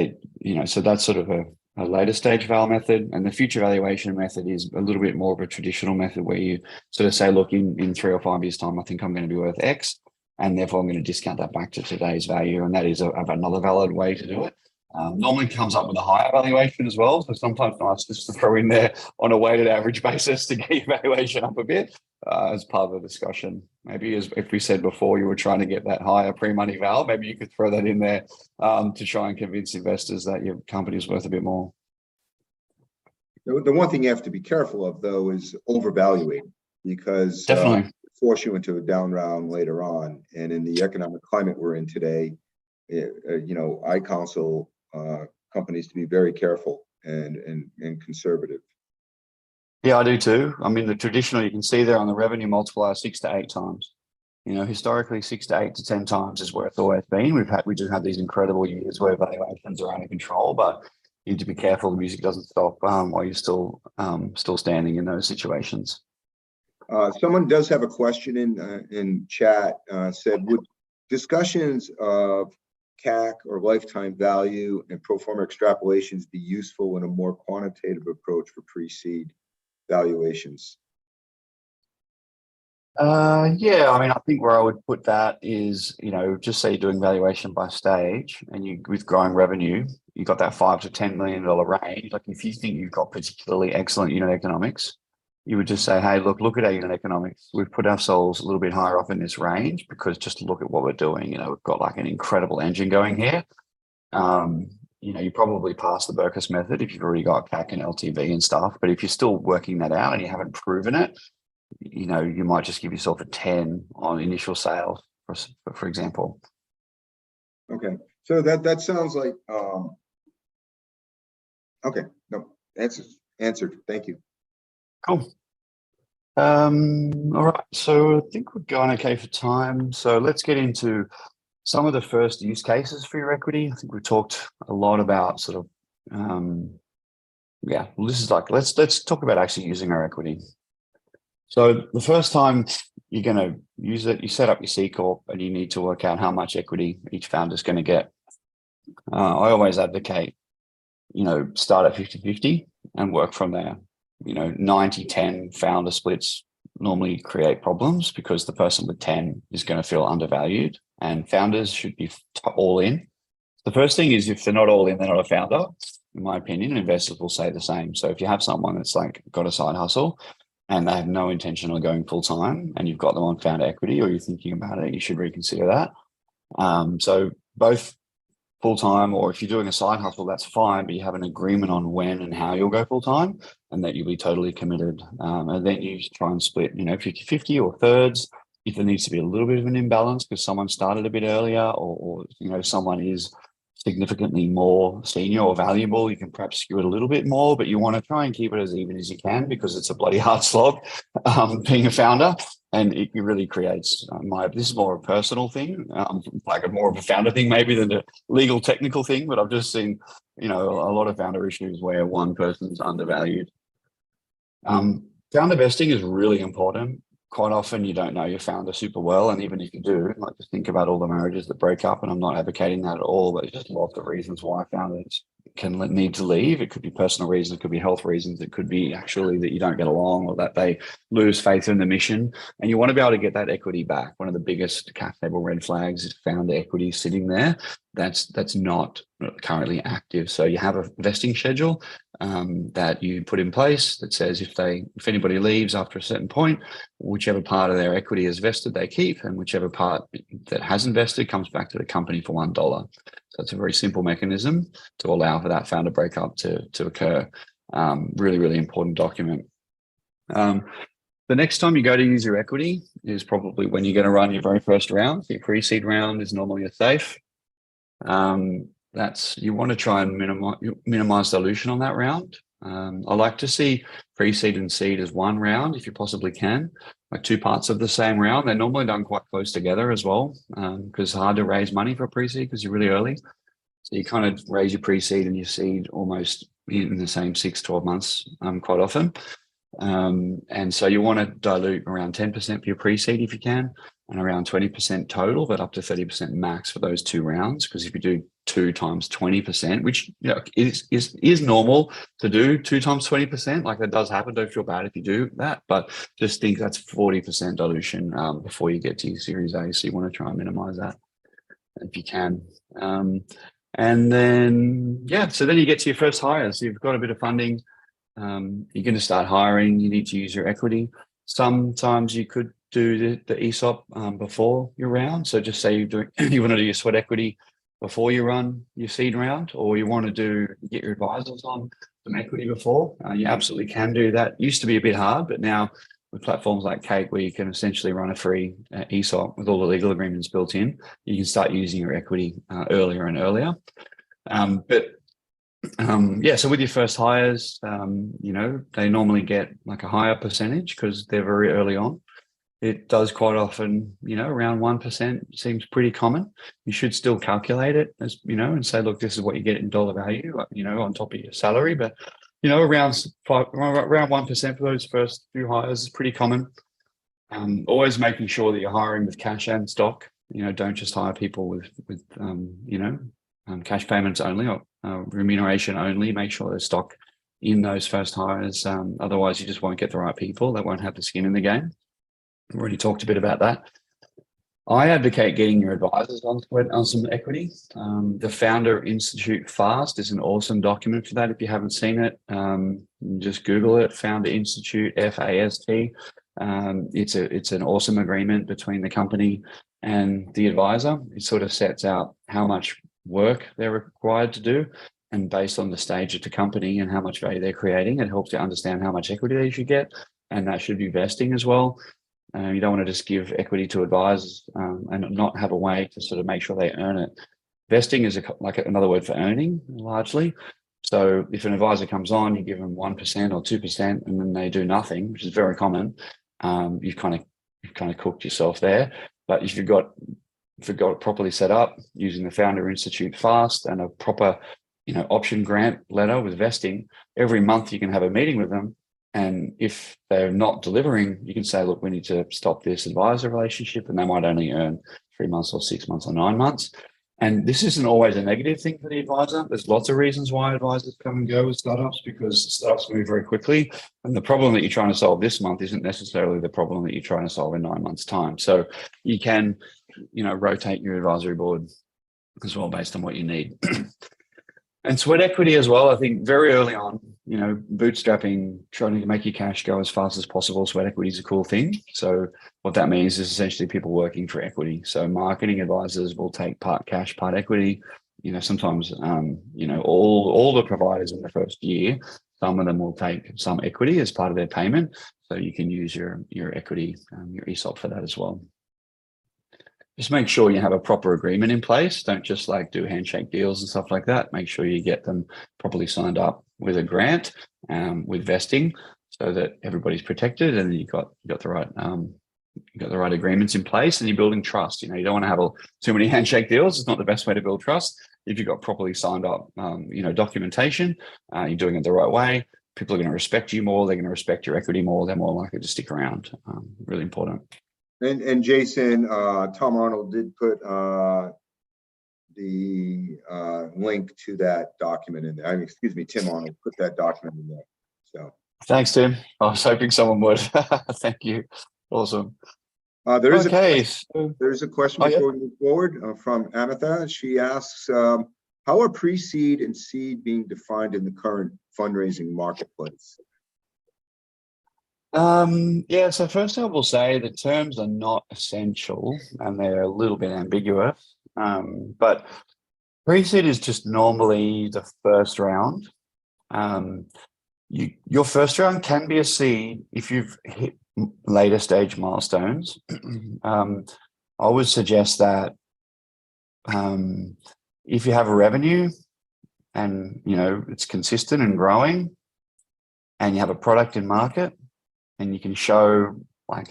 so that's sort of a later stage val method, and the future valuation method is a little bit more of a traditional method where you sort of say, look, in 3 or 5 years' time, I think I'm going to be worth X, and therefore I'm going to discount that back to today's value, and that is another valid way to do it. Normally comes up with a higher valuation as well, so sometimes nice just to throw in there on a weighted average basis to get your valuation up a bit as part of the discussion. Maybe as if we said before, you were trying to get that higher pre-money val, maybe you could throw that in there to try and convince investors that your company is worth a bit more. The one thing you have to be careful of, though, is overvaluing, because Definitely force you into a down round later on. And in the economic climate we're in today, I counsel companies to be very careful and conservative. Yeah, I do too. I mean, the traditional, you can see there on the revenue multiplier, 6 to 8 times. Historically, 6 to 8 to 10 times is where it's always been. We do have these incredible years where valuations are under control, but you need to be careful the music doesn't stop while you're still standing in those situations. Someone does have a question in chat. Said, would discussions of CAC or lifetime value and pro forma extrapolations be useful in a more quantitative approach for pre-seed valuations? Yeah, I mean, I think where I would put that is, just say you're doing valuation by stage and with growing revenue, you've got that $5 to $10 million range. Like if you think you've got particularly excellent unit economics, you would just say, hey, look at our unit economics. We've put ourselves a little bit higher up in this range because just look at what we're doing. We've got like an incredible engine going here. You probably pass the Berkus method if you've already got CAC and LTV and stuff. But if you're still working that out and you haven't proven it, you might just give yourself a 10 on initial sales, for example. Okay, so that sounds like okay. No, answered. Thank you. Cool. All right, so I think we're going okay for time. So let's get into some of the first use cases for your equity. I think we talked a lot about sort of, this is like let's talk about actually using our equity. So the first time you're going to use it, you set up your C Corp and you need to work out how much equity each founder is going to get. I always advocate, start at 50-50 and work from there. 90-10 founder splits normally create problems because the person with 10 is going to feel undervalued, and founders should be all in. The first thing is, if they're not all in, they're not a founder. In my opinion, investors will say the same. So if you have someone that's like got a side hustle and they have no intention of going full time, and you've got them on founder equity, or you're thinking about it, you should reconsider that. So both full-time, or if you're doing a side hustle, that's fine, but you have an agreement on when and how you'll go full-time, and that you'll be totally committed. And then you try and split, 50-50 or thirds. If there needs to be a little bit of an imbalance because someone started a bit earlier, or someone is significantly more senior or valuable, you can perhaps skew it a little bit more, but you want to try and keep it as even as you can, because it's a bloody hard slog being a founder. And it really creates this is more a personal thing, like more of a founder thing maybe than a legal technical thing. But I've just seen, a lot of founder issues where one person's undervalued. Founder vesting is really important. Quite often you don't know your founder super well. And even if you do, like, just think about all the marriages that break up, and I'm not advocating that at all, but there's just lots of reasons why founders can need to leave. It could be personal reasons, it could be health reasons, it could be actually that you don't get along, or that they lose faith in the mission, and you want to be able to get that equity back. One of the biggest cap table red flags is founder equity sitting there that's not currently active. So you have a vesting schedule that you put in place that says if anybody leaves after a certain point, whichever part of their equity is vested, they keep, and whichever part that hasn't vested comes back to the company for $1. So it's a very simple mechanism to allow for that founder breakup to occur. Really, really important document. The next time you go to use your equity is probably when you're going to run your very first round. Your pre-seed round is normally a safe. You want to try and minimize dilution on that round. I like to see pre-seed and seed as one round if you possibly can, like two parts of the same round. They're normally done quite close together as well, because it's hard to raise money for pre-seed because you're really early. So you kind of raise your pre-seed and your seed almost in the same 6-12 months quite often. And so you want to dilute around 10% for your pre-seed if you can, and around 20% total, but up to 30% max for those two rounds. Because if you do 2 times 20%, which is normal to do, 2 times 20%, like that does happen. Don't feel bad if you do that, but just think that's 40% dilution before you get to your Series A. So you want to try and minimize that if you can. And then, so then you get to your first hire. So you've got a bit of funding. You're going to start hiring. You need to use your equity. Sometimes you could do the ESOP before your round. So just say you want to do your sweat equity before you run your seed round, or you want to get your advisors on some equity before. You absolutely can do that. Used to be a bit hard, but now with platforms like Cake, where you can essentially run a free ESOP with all the legal agreements built in, you can start using your equity earlier and earlier. So with your first hires, they normally get like a higher percentage because they're very early on. It does quite often, around 1% seems pretty common. You should still calculate it as, and say, look, this is what you get in dollar value, on top of your salary. But, around 1% for those first few hires is pretty common. Always making sure that you're hiring with cash and stock. Don't just hire people with cash payments only, or remuneration only. Make sure there's stock in those first hires. Otherwise, you just won't get the right people that won't have the skin in the game. We've already talked a bit about that. I advocate getting your advisors on some equity. The Founder Institute Fast is an awesome document for that. If you haven't seen it, just Google it, Founder Institute, FAST. It's an awesome agreement between the company and the advisor. It sort of sets out how much work they're required to do, and based on the stage of the company and how much value they're creating, it helps you understand how much equity they should get, and that should be vesting as well. You don't want to just give equity to advisors and not have a way to sort of make sure they earn it. Vesting is like another word for earning, largely. So if an advisor comes on, you give them 1% or 2%, and then they do nothing, which is very common. You've kind of cooked yourself there. But if you've got it properly set up using the Founder Institute Fast and a proper, option grant letter with vesting, every month you can have a meeting with them And if they're not delivering, you can say, look, we need to stop this advisor relationship, and they might only earn 3 months or 6 months or 9 months. And this isn't always a negative thing for the advisor. There's lots of reasons why advisors come and go with startups, because startups move very quickly. And the problem that you're trying to solve this month isn't necessarily the problem that you're trying to solve in 9 months' time. So you can, rotate your advisory board as well based on what you need. And sweat equity as well. I think very early on, bootstrapping, trying to make your cash go as fast as possible. Sweat equity is a cool thing. So what that means is essentially people working for equity. So marketing advisors will take part cash, part equity. Sometimes, all the providers in the first year, some of them will take some equity as part of their payment. So you can use your equity, your ESOP for that as well. Just make sure you have a proper agreement in place. Don't just do handshake deals and stuff like that. Make sure you get them properly signed up with a grant, with vesting, so that everybody's protected and you got the right agreements in place, and you're building trust. You don't want to have too many handshake deals. It's not the best way to build trust. If you've got properly signed up, documentation, you're doing it the right way. People are going to respect you more. They're going to respect your equity more. They're more likely to stick around. Really important. And Jason, Tom Arnold did put the link to that document in there. Excuse me, Tim Arnold put that document in there. So thanks, Tim. I was hoping someone would. Thank you. Awesome. There's a question before we move forward from Amitha. She asks, how are pre-seed and seed being defined in the current fundraising marketplace? So first I will say the terms are not essential and they're a little bit ambiguous. But pre-seed is just normally the first round. Your first round can be a seed if you've hit later stage milestones. I would suggest that if you have a revenue and it's consistent and growing, and you have a product in market, and you can show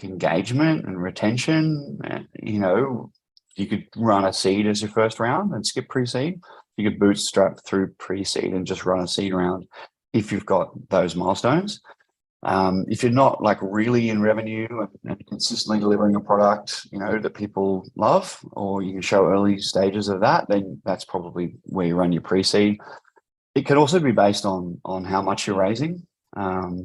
engagement and retention, you could run a seed as your first round and skip pre-seed. You could bootstrap through pre-seed and just run a seed round if you've got those milestones. If you're not really in revenue and consistently delivering a product, that people love, or you can show early stages of that, then that's probably where you run your pre-seed. It can also be based on how much you're raising.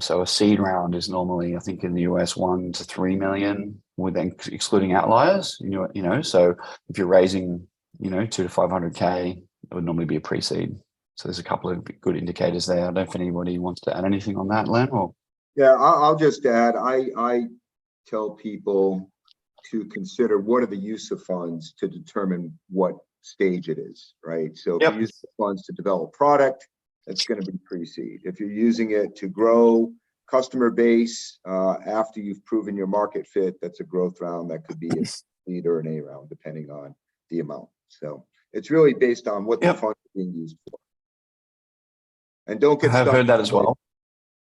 So a seed round is normally, I think in the US, 1 to 3 million, with excluding outliers. So if you're raising, 2 to 500K, it would normally be a pre-seed. So there's a couple of good indicators there. I don't know if anybody wants to add anything on that, Len, or. Yeah, I'll just add, I tell people to consider what are the use of funds to determine what stage it is, right? So if you use the funds to develop product, that's going to be pre-seed. If you're using it to grow customer base after you've proven your market fit, that's a growth round. That could be a seed or an A round, depending on the amount. So it's really based on what the funds are being used for. And don't get stuck. I've heard that as well.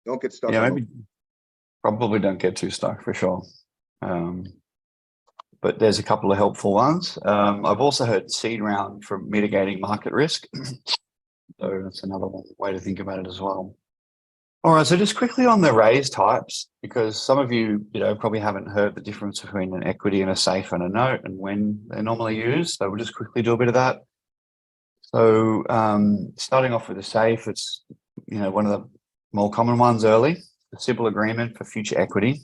Don't get stuck. Yeah, maybe probably don't get too stuck for sure. But there's a couple of helpful ones. I've also heard seed round for mitigating market risk. So that's another way to think about it as well. All right, so just quickly on the raise types, because some of you, probably haven't heard the difference between an equity and a safe and a note and when they're normally used. So we'll just quickly do a bit of that. So starting off with a safe, it's, one of the more common ones early, a simple agreement for future equity.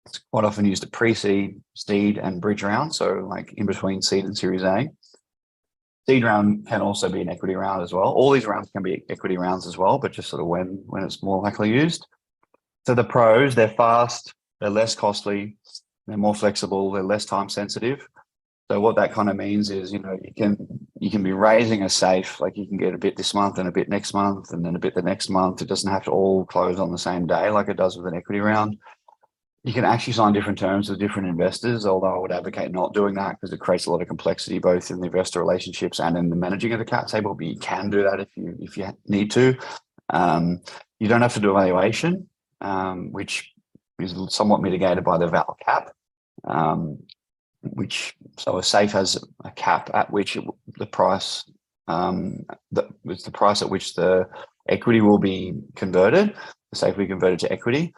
It's quite often used at pre-seed, seed, and bridge round. So in between seed and Series A. Seed round can also be an equity round as well. All these rounds can be equity rounds as well, but just sort of when it's more likely used. So the pros, they're fast, they're less costly, they're more flexible, they're less time sensitive. So what that kind of means is, you can be raising a safe, you can get a bit this month and a bit next month and then a bit the next month. It doesn't have to all close on the same day like it does with an equity round. You can actually sign different terms with different investors, although I would advocate not doing that because it creates a lot of complexity both in the investor relationships and in the managing of the cap table. But you can do that if you need to. You don't have to do evaluation, which is somewhat mitigated by the val cap. So a safe has a cap at which the price at which the equity will be converted. say if we convert it to equity,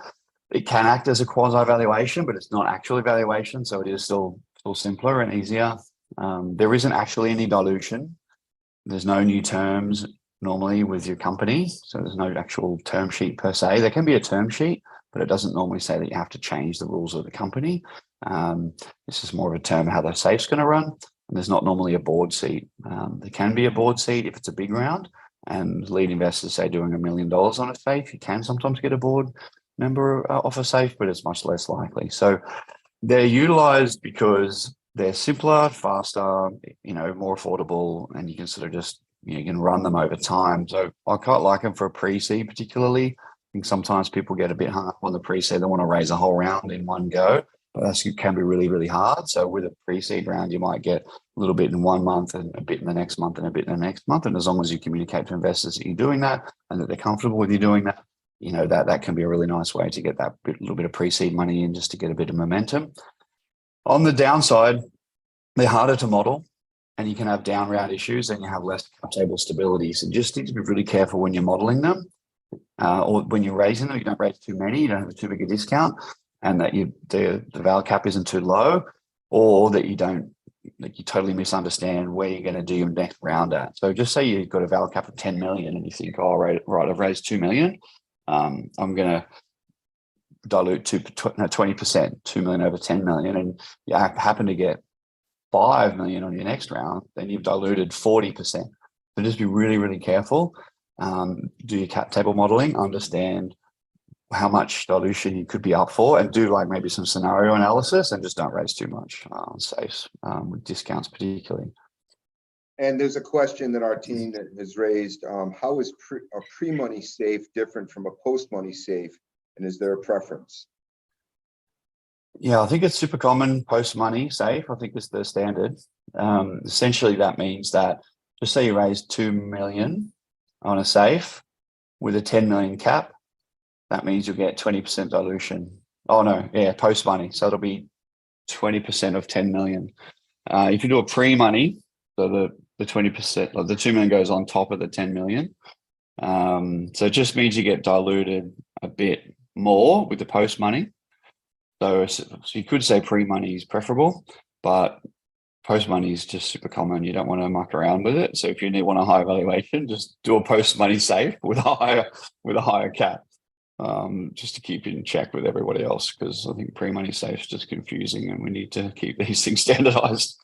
it can act as a quasi valuation, but it's not actually valuation. So it is still simpler and easier. There isn't actually any dilution. There's no new terms normally with your company. So there's no actual term sheet per se. There can be a term sheet, but it doesn't normally say that you have to change the rules of the company. This is more of a term how the safe's going to run. And there's not normally a board seat. There can be a board seat if it's a big round, and lead investors say doing $1 million on a safe, you can sometimes get a board member off a safe, but it's much less likely. So they're utilized because they're simpler, faster, more affordable, and you can sort of just, you can run them over time. So I quite like them for a pre-seed particularly. I think sometimes people get a bit hung up on the pre-seed. They want to raise a whole round in one go, but that can be really, really hard. So with a pre-seed round, you might get a little bit in 1 month and a bit in the next month and a bit in the next month. And as long as you communicate to investors that you're doing that and that they're comfortable with you doing that, that can be a really nice way to get that little bit of pre-seed money in just to get a bit of momentum. On the downside, they're harder to model and you can have down round issues and you have less cap table stability. So just need to be really careful when you're modeling them or when you're raising them. You don't raise too many, you don't have too big a discount, and that the val cap isn't too low, or that you totally misunderstand where you're going to do your next round at. So just say you've got a val cap of 10 million and you think, oh, right, I've raised 2 million. I'm going to dilute 20%, 2 million over 10 million, and you happen to get 5 million on your next round, then you've diluted 40%. So just be really, really careful. Do your cap table modeling, understand how much dilution you could be up for, and do like maybe some scenario analysis, and just don't raise too much on safes with discounts particularly. And there's a question that our team has raised. How is a pre-money safe different from a post-money safe? And is there a preference? Yeah, I think it's super common post-money safe. I think it's the standard. Essentially, that means that just say you raise 2 million on a safe with a 10 million cap, that means you'll get 20% dilution. Oh no, yeah, post-money. So it'll be 20% of 10 million. If you do a pre-money, so the 20%, like the 2 million goes on top of the 10 million. So it just means you get diluted a bit more with the post-money. So you could say pre-money is preferable, but post-money is just super common. You don't want to muck around with it. So if you want a high valuation, just do a post-money safe with a higher cap, just to keep in check with everybody else, because I think pre-money safe is just confusing and we need to keep these things standardized.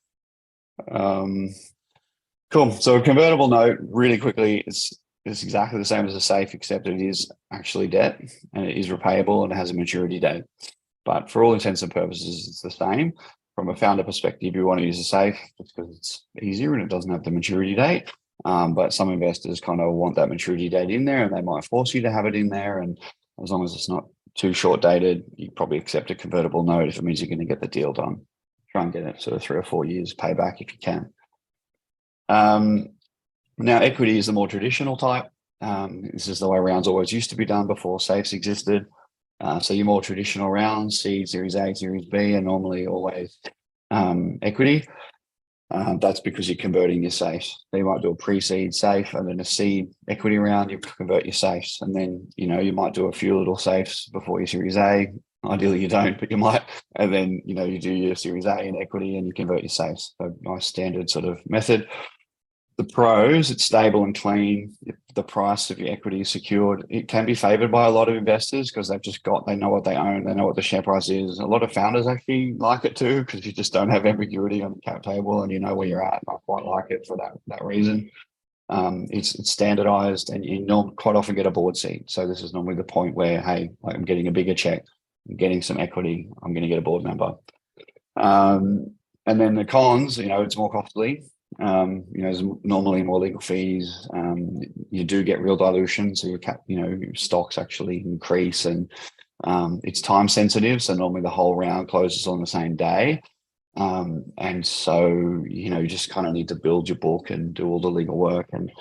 Cool. So a convertible note, really quickly, it's exactly the same as a safe, except it is actually debt and it is repayable and it has a maturity date. But for all intents and purposes, it's the same. From a founder perspective, you want to use a safe just because it's easier and it doesn't have the maturity date. But some investors kind of want that maturity date in there and they might force you to have it in there. And as long as it's not too short dated, you probably accept a convertible note if it means you're going to get the deal done. Try and get it sort of 3 or 4 years payback if you can. Now, equity is the more traditional type. This is the way rounds always used to be done before safes existed. So your more traditional rounds, C, Series A, Series B, are normally always equity. That's because you're converting your safes. So you might do a pre-seed safe and then a seed equity round, you convert your safes. And then, you might do a few little safes before your Series A. Ideally you don't, but you might. And then, you do your Series A in equity and you convert your safes. So nice standard sort of method. The pros, it's stable and clean. The price of your equity is secured. It can be favored by a lot of investors because they know what they own. They know what the share price is. A lot of founders actually like it too, because you just don't have ambiguity on the cap table and you know where you're at. I quite like it for that reason. It's standardized and you quite often get a board seat. So this is normally the point where, hey, I'm getting a bigger check, I'm getting some equity, I'm going to get a board member. And then the cons, it's more costly. There's normally more legal fees. You do get real dilution, so your stocks actually increase, and it's time sensitive. So normally the whole round closes on the same day, and so you just kind of need to build your book and do all the legal work, and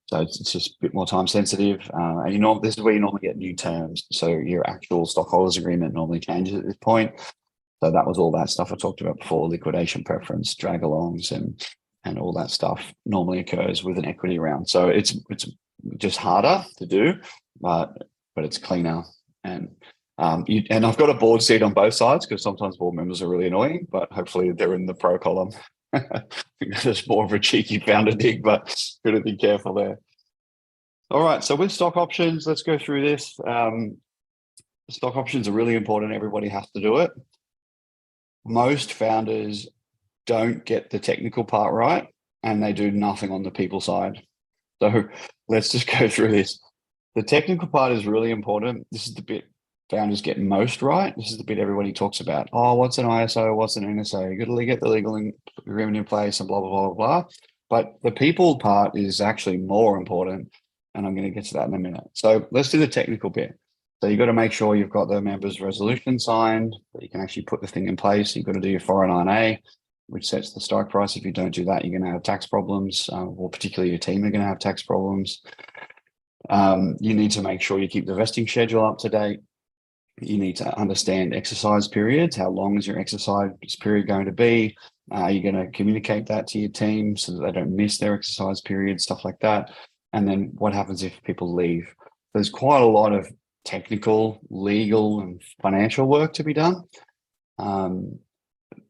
so it's just a bit more time sensitive. And this is where you normally get new terms. So your actual stockholders agreement normally changes at this point. So that was all that stuff I talked about before: liquidation preference, drag-alongs, and all that stuff normally occurs with an equity round. So it's just harder to do, but but it's cleaner. And and I've got a board seat on both sides because sometimes board members are really annoying, but hopefully they're in the pro column. I think that's more of a cheeky founder dig, but got to be careful there. All right, so with stock options, let's go through this. Stock options are really important. Everybody has to do it. Most founders don't get the technical part right, and they do nothing on the people side. So let's just go through this. The technical part is really important. This is the bit founders get most right. This is the bit everybody talks about. Oh, what's an ISO? What's an NSO? You got to get the legal agreement in place and blah, blah, blah, blah. But the people part is actually more important. And I'm going to get to that in a minute. So let's do the technical bit. So you've got to make sure you've got the members' resolution signed, that you can actually put the thing in place. You've got to do your 409A, which sets the strike price. If you don't do that, you're going to have tax problems, or particularly your team are going to have tax problems. You need to make sure you keep the vesting schedule up to date. You need to understand exercise periods. How long is your exercise period going to be? Are you going to communicate that to your team so that they don't miss their exercise period, stuff like that? And then what happens if people leave? There's quite a lot of technical, legal, and financial work to be done. And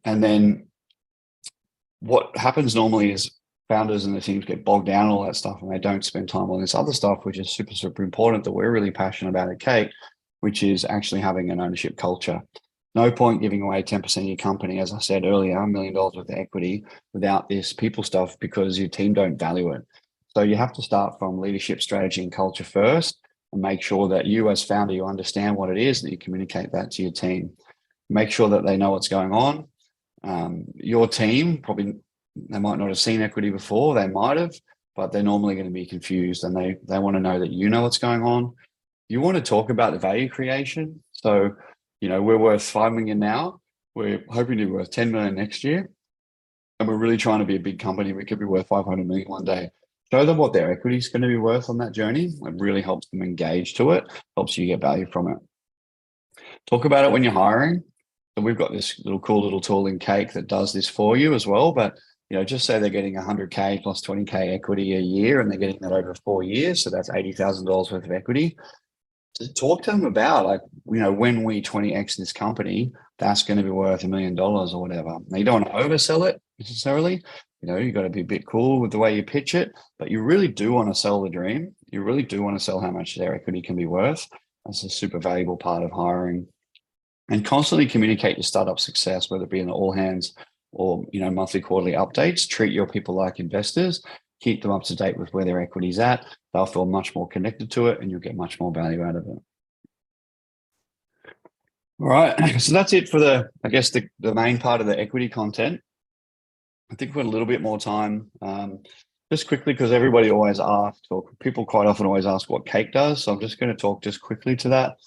then what happens normally is founders and the teams get bogged down in all that stuff and they don't spend time on this other stuff, which is super, super important that we're really passionate about at Cake, which is actually having an ownership culture. No point giving away 10% of your company, as I said earlier, $1 million worth of equity without this people stuff because your team don't value it. So you have to start from leadership, strategy, and culture first and make sure that you as founder, you understand what it is and that you communicate that to your team. Make sure that they know what's going on. Your team, probably they might not have seen equity before, they might have, but they're normally going to be confused and they want to know that you know what's going on. You want to talk about the value creation. So, you know, we're worth 5 million now. We're hoping to be worth 10 million next year. And we're really trying to be a big company. We could be worth 500 million one day. Show them what their equity is going to be worth on that journey. It really helps them engage to it, helps you get value from it. Talk about it when you're hiring. So we've got this cool little tool in Cake that does this for you as well. But, you know, just say they're getting 100K plus 20K equity a year and they're getting that over 4 years. So that's $80,000 worth of equity. To talk to them about, like, you know, when we 20X this company, that's going to be worth $1 million or whatever. Now, you don't want to oversell it necessarily. You know, you got to be a bit cool with the way you pitch it, but you really do want to sell the dream. You really do want to sell how much their equity can be worth. That's a super valuable part of hiring. And constantly communicate your startup success, whether it be in the all hands or, you know, monthly, quarterly updates. Treat your people like investors. Keep them up to date with where their equity's at. They'll feel much more connected to it and you'll get much more value out of it. All right, so that's it for the main part of the equity content. I think we've got a little bit more time. Just quickly, because everybody always asks, or people quite often always ask what Cake does. So I'm just going to talk just quickly to that.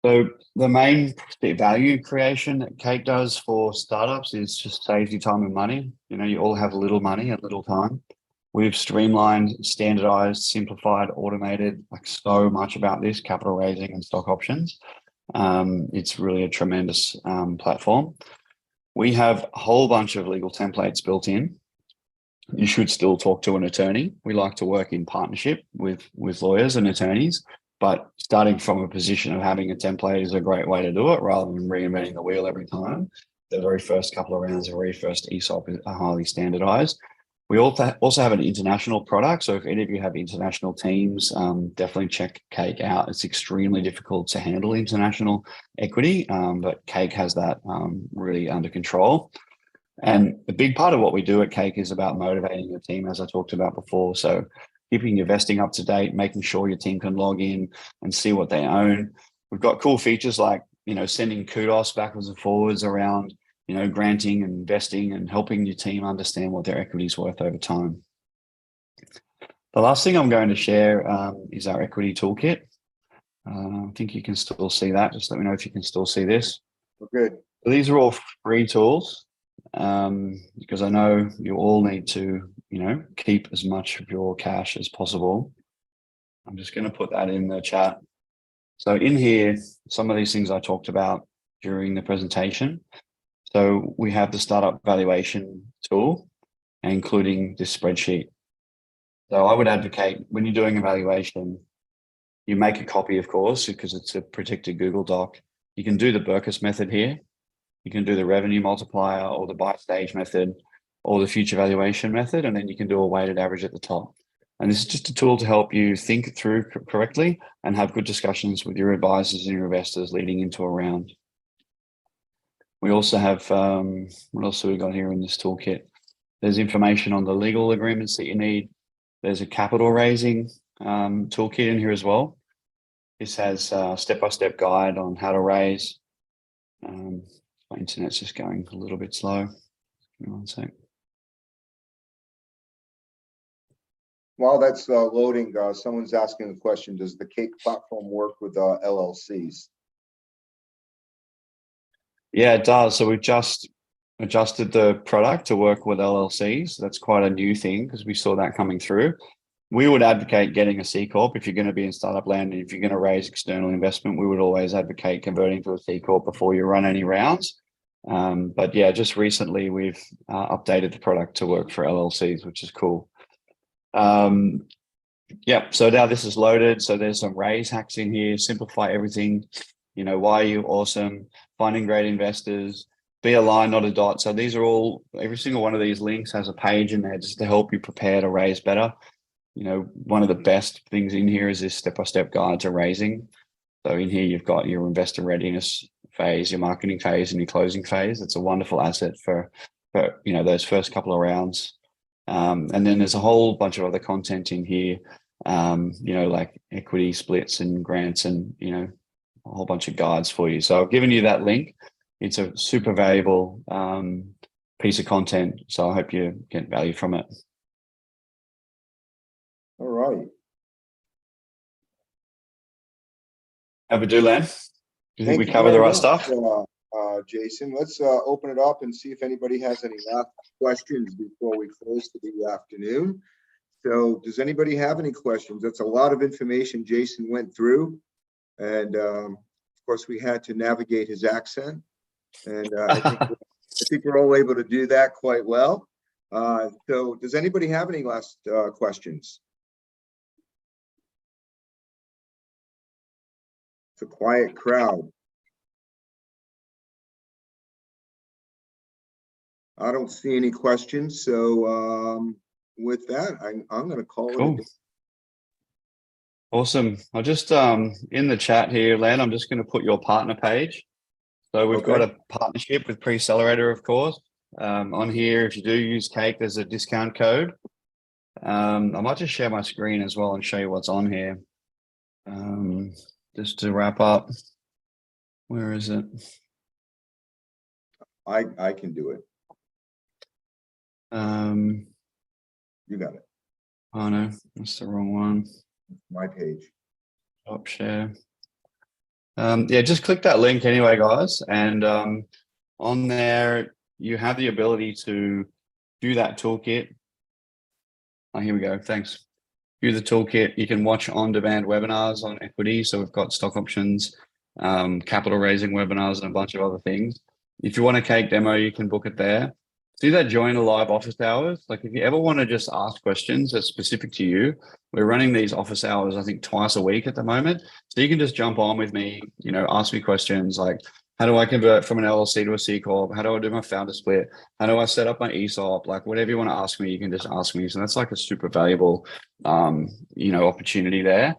So the main value creation that Cake does for startups is just saves you time and money. You know, you all have little money and little time. We've streamlined, standardized, simplified, automated, like so much about this capital raising and stock options. It's really a tremendous platform. We have a whole bunch of legal templates built in. You should still talk to an attorney. We like to work in partnership with lawyers and attorneys, but starting from a position of having a template is a great way to do it rather than reinventing the wheel every time. The very first couple of rounds, the very first ESOP are highly standardized. We also have an international product. So if any of you have international teams, definitely check Cake out. It's extremely difficult to handle international equity, but Cake has that really under control. And a big part of what we do at Cake is about motivating your team, as I talked about before. So keeping your vesting up to date, making sure your team can log in and see what they own. We've got cool features like, you know, sending kudos backwards and forwards around, you know, granting and investing and helping your team understand what their equity is worth over time. The last thing I'm going to share is our equity toolkit. I think you can still see that. Just let me know if you can still see this. Good. So these are all free tools because I know you all need to, you know, keep as much of your cash as possible. I'm just going to put that in the chat. So in here, some of these things I talked about during the presentation. So we have the startup valuation tool, including this spreadsheet. So I would advocate when you're doing a valuation, You make a copy, of course, because it's a protected Google Doc. You can do the Berkus method here. You can do the revenue multiplier or the buy stage method or the future valuation method, and then you can do a weighted average at the top. And this is just a tool to help you think through correctly and have good discussions with your advisors and your investors leading into a round. We also have, what else have we got here in this toolkit? There's information on the legal agreements that you need. There's a capital raising toolkit in here as well. This has a step-by-step guide on how to raise. My internet's just going a little bit slow. Give me one sec. While that's loading, someone's asking a question. Does the Cake platform work with LLCs? Yeah, it does. So we've just adjusted the product to work with LLCs. That's quite a new thing because we saw that coming through. We would advocate getting a C Corp if you're going to be in startup land, and if you're going to raise external investment, we would always advocate converting to a C Corp before you run any rounds. But yeah, just recently we've updated the product to work for LLCs, which is cool. Yeah, so now this is loaded. So there's some raise hacks in here, simplify everything. You know, why are you awesome? Finding great investors, be a line, not a dot. So these are all, every single one of these links has a page in there just to help you prepare to raise better. You know, one of the best things in here is this step-by-step guide to raising. So in here, you've got your investor readiness phase, your marketing phase, and your closing phase. It's a wonderful asset for you know, those first couple of rounds. And then there's a whole bunch of other content in here, you know, like equity splits and grants and, you know, a whole bunch of guides for you. So I've given you that link. It's a super valuable piece of content. So I hope you get value from it. All right. Have a do, Len. Do you think we you cover the very right much, stuff? Jason, let's open it up and see if anybody has any last questions before we close for the afternoon. So does anybody have any questions? That's a lot of information Jason went through. And of course, we had to navigate his accent. And I think we're all able to do that quite well. So does anybody have any last questions? It's a quiet crowd. I don't see any questions. So with that, I'm going to call it a day. Awesome. I'll just in the chat here, Len, I'm just going to put your partner page. So we've got a partnership with Preccelerator, of course. On here, if you do use Cake, there's a discount code. I might just share my screen as well and show you what's on here. Just to wrap up. Where is it? I can do it. You got it. Oh no, that's the wrong one. My page. Top share. Yeah, just click that link anyway, guys. And on there, you have the ability to view that toolkit. Oh, here we go. Thanks. View the toolkit. You can watch on-demand webinars on equity. So we've got stock options, capital raising webinars, and a bunch of other things. If you want a Cake demo, you can book it there. See that join a live office hours? Like if you ever want to just ask questions that's specific to you, we're running these office hours, I think twice a week at the moment. So you can just jump on with me, you know, ask me questions like, how do I convert from an LLC to a C Corp? How do I do my founder split? How do I set up my ESOP? Like whatever you want to ask me, you can just ask me. So that's like a super valuable, you know, opportunity there.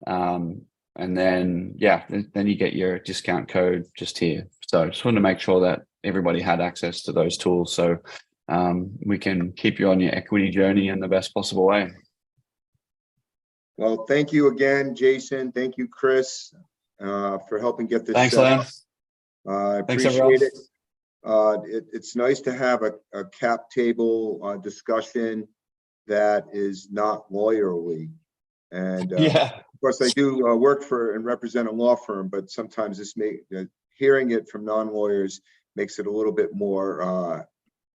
And then, yeah, then you get your discount code just here. So I just wanted to make sure that everybody had access to those tools. So we can keep you on your equity journey in the best possible way. Well, thank you again, Jason. Thank you, Chris, for helping get this Thanks, set Len. up. I Thanks, appreciate everyone. it. It's nice to have a cap table discussion that is not lawyerly. And Yeah. of course, I do work for and represent a law firm, but sometimes this hearing it from non-lawyers makes it a little bit more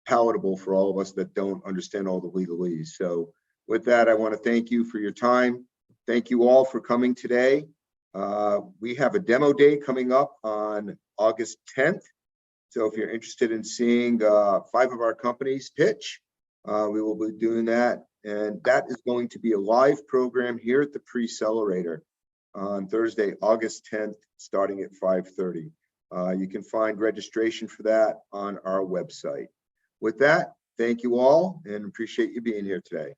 palatable for all of us that don't understand all the legalese. So with that, I want to thank you for your time. Thank you all for coming today. We have a demo day coming up on August 10th. So if you're interested in seeing 5 of our companies pitch, we will be doing that. And that is going to be a live program here at the Preccelerator. on Thursday, August 10th, starting at 5:30. You can find registration for that on our website. With that, thank you all and appreciate you being here today.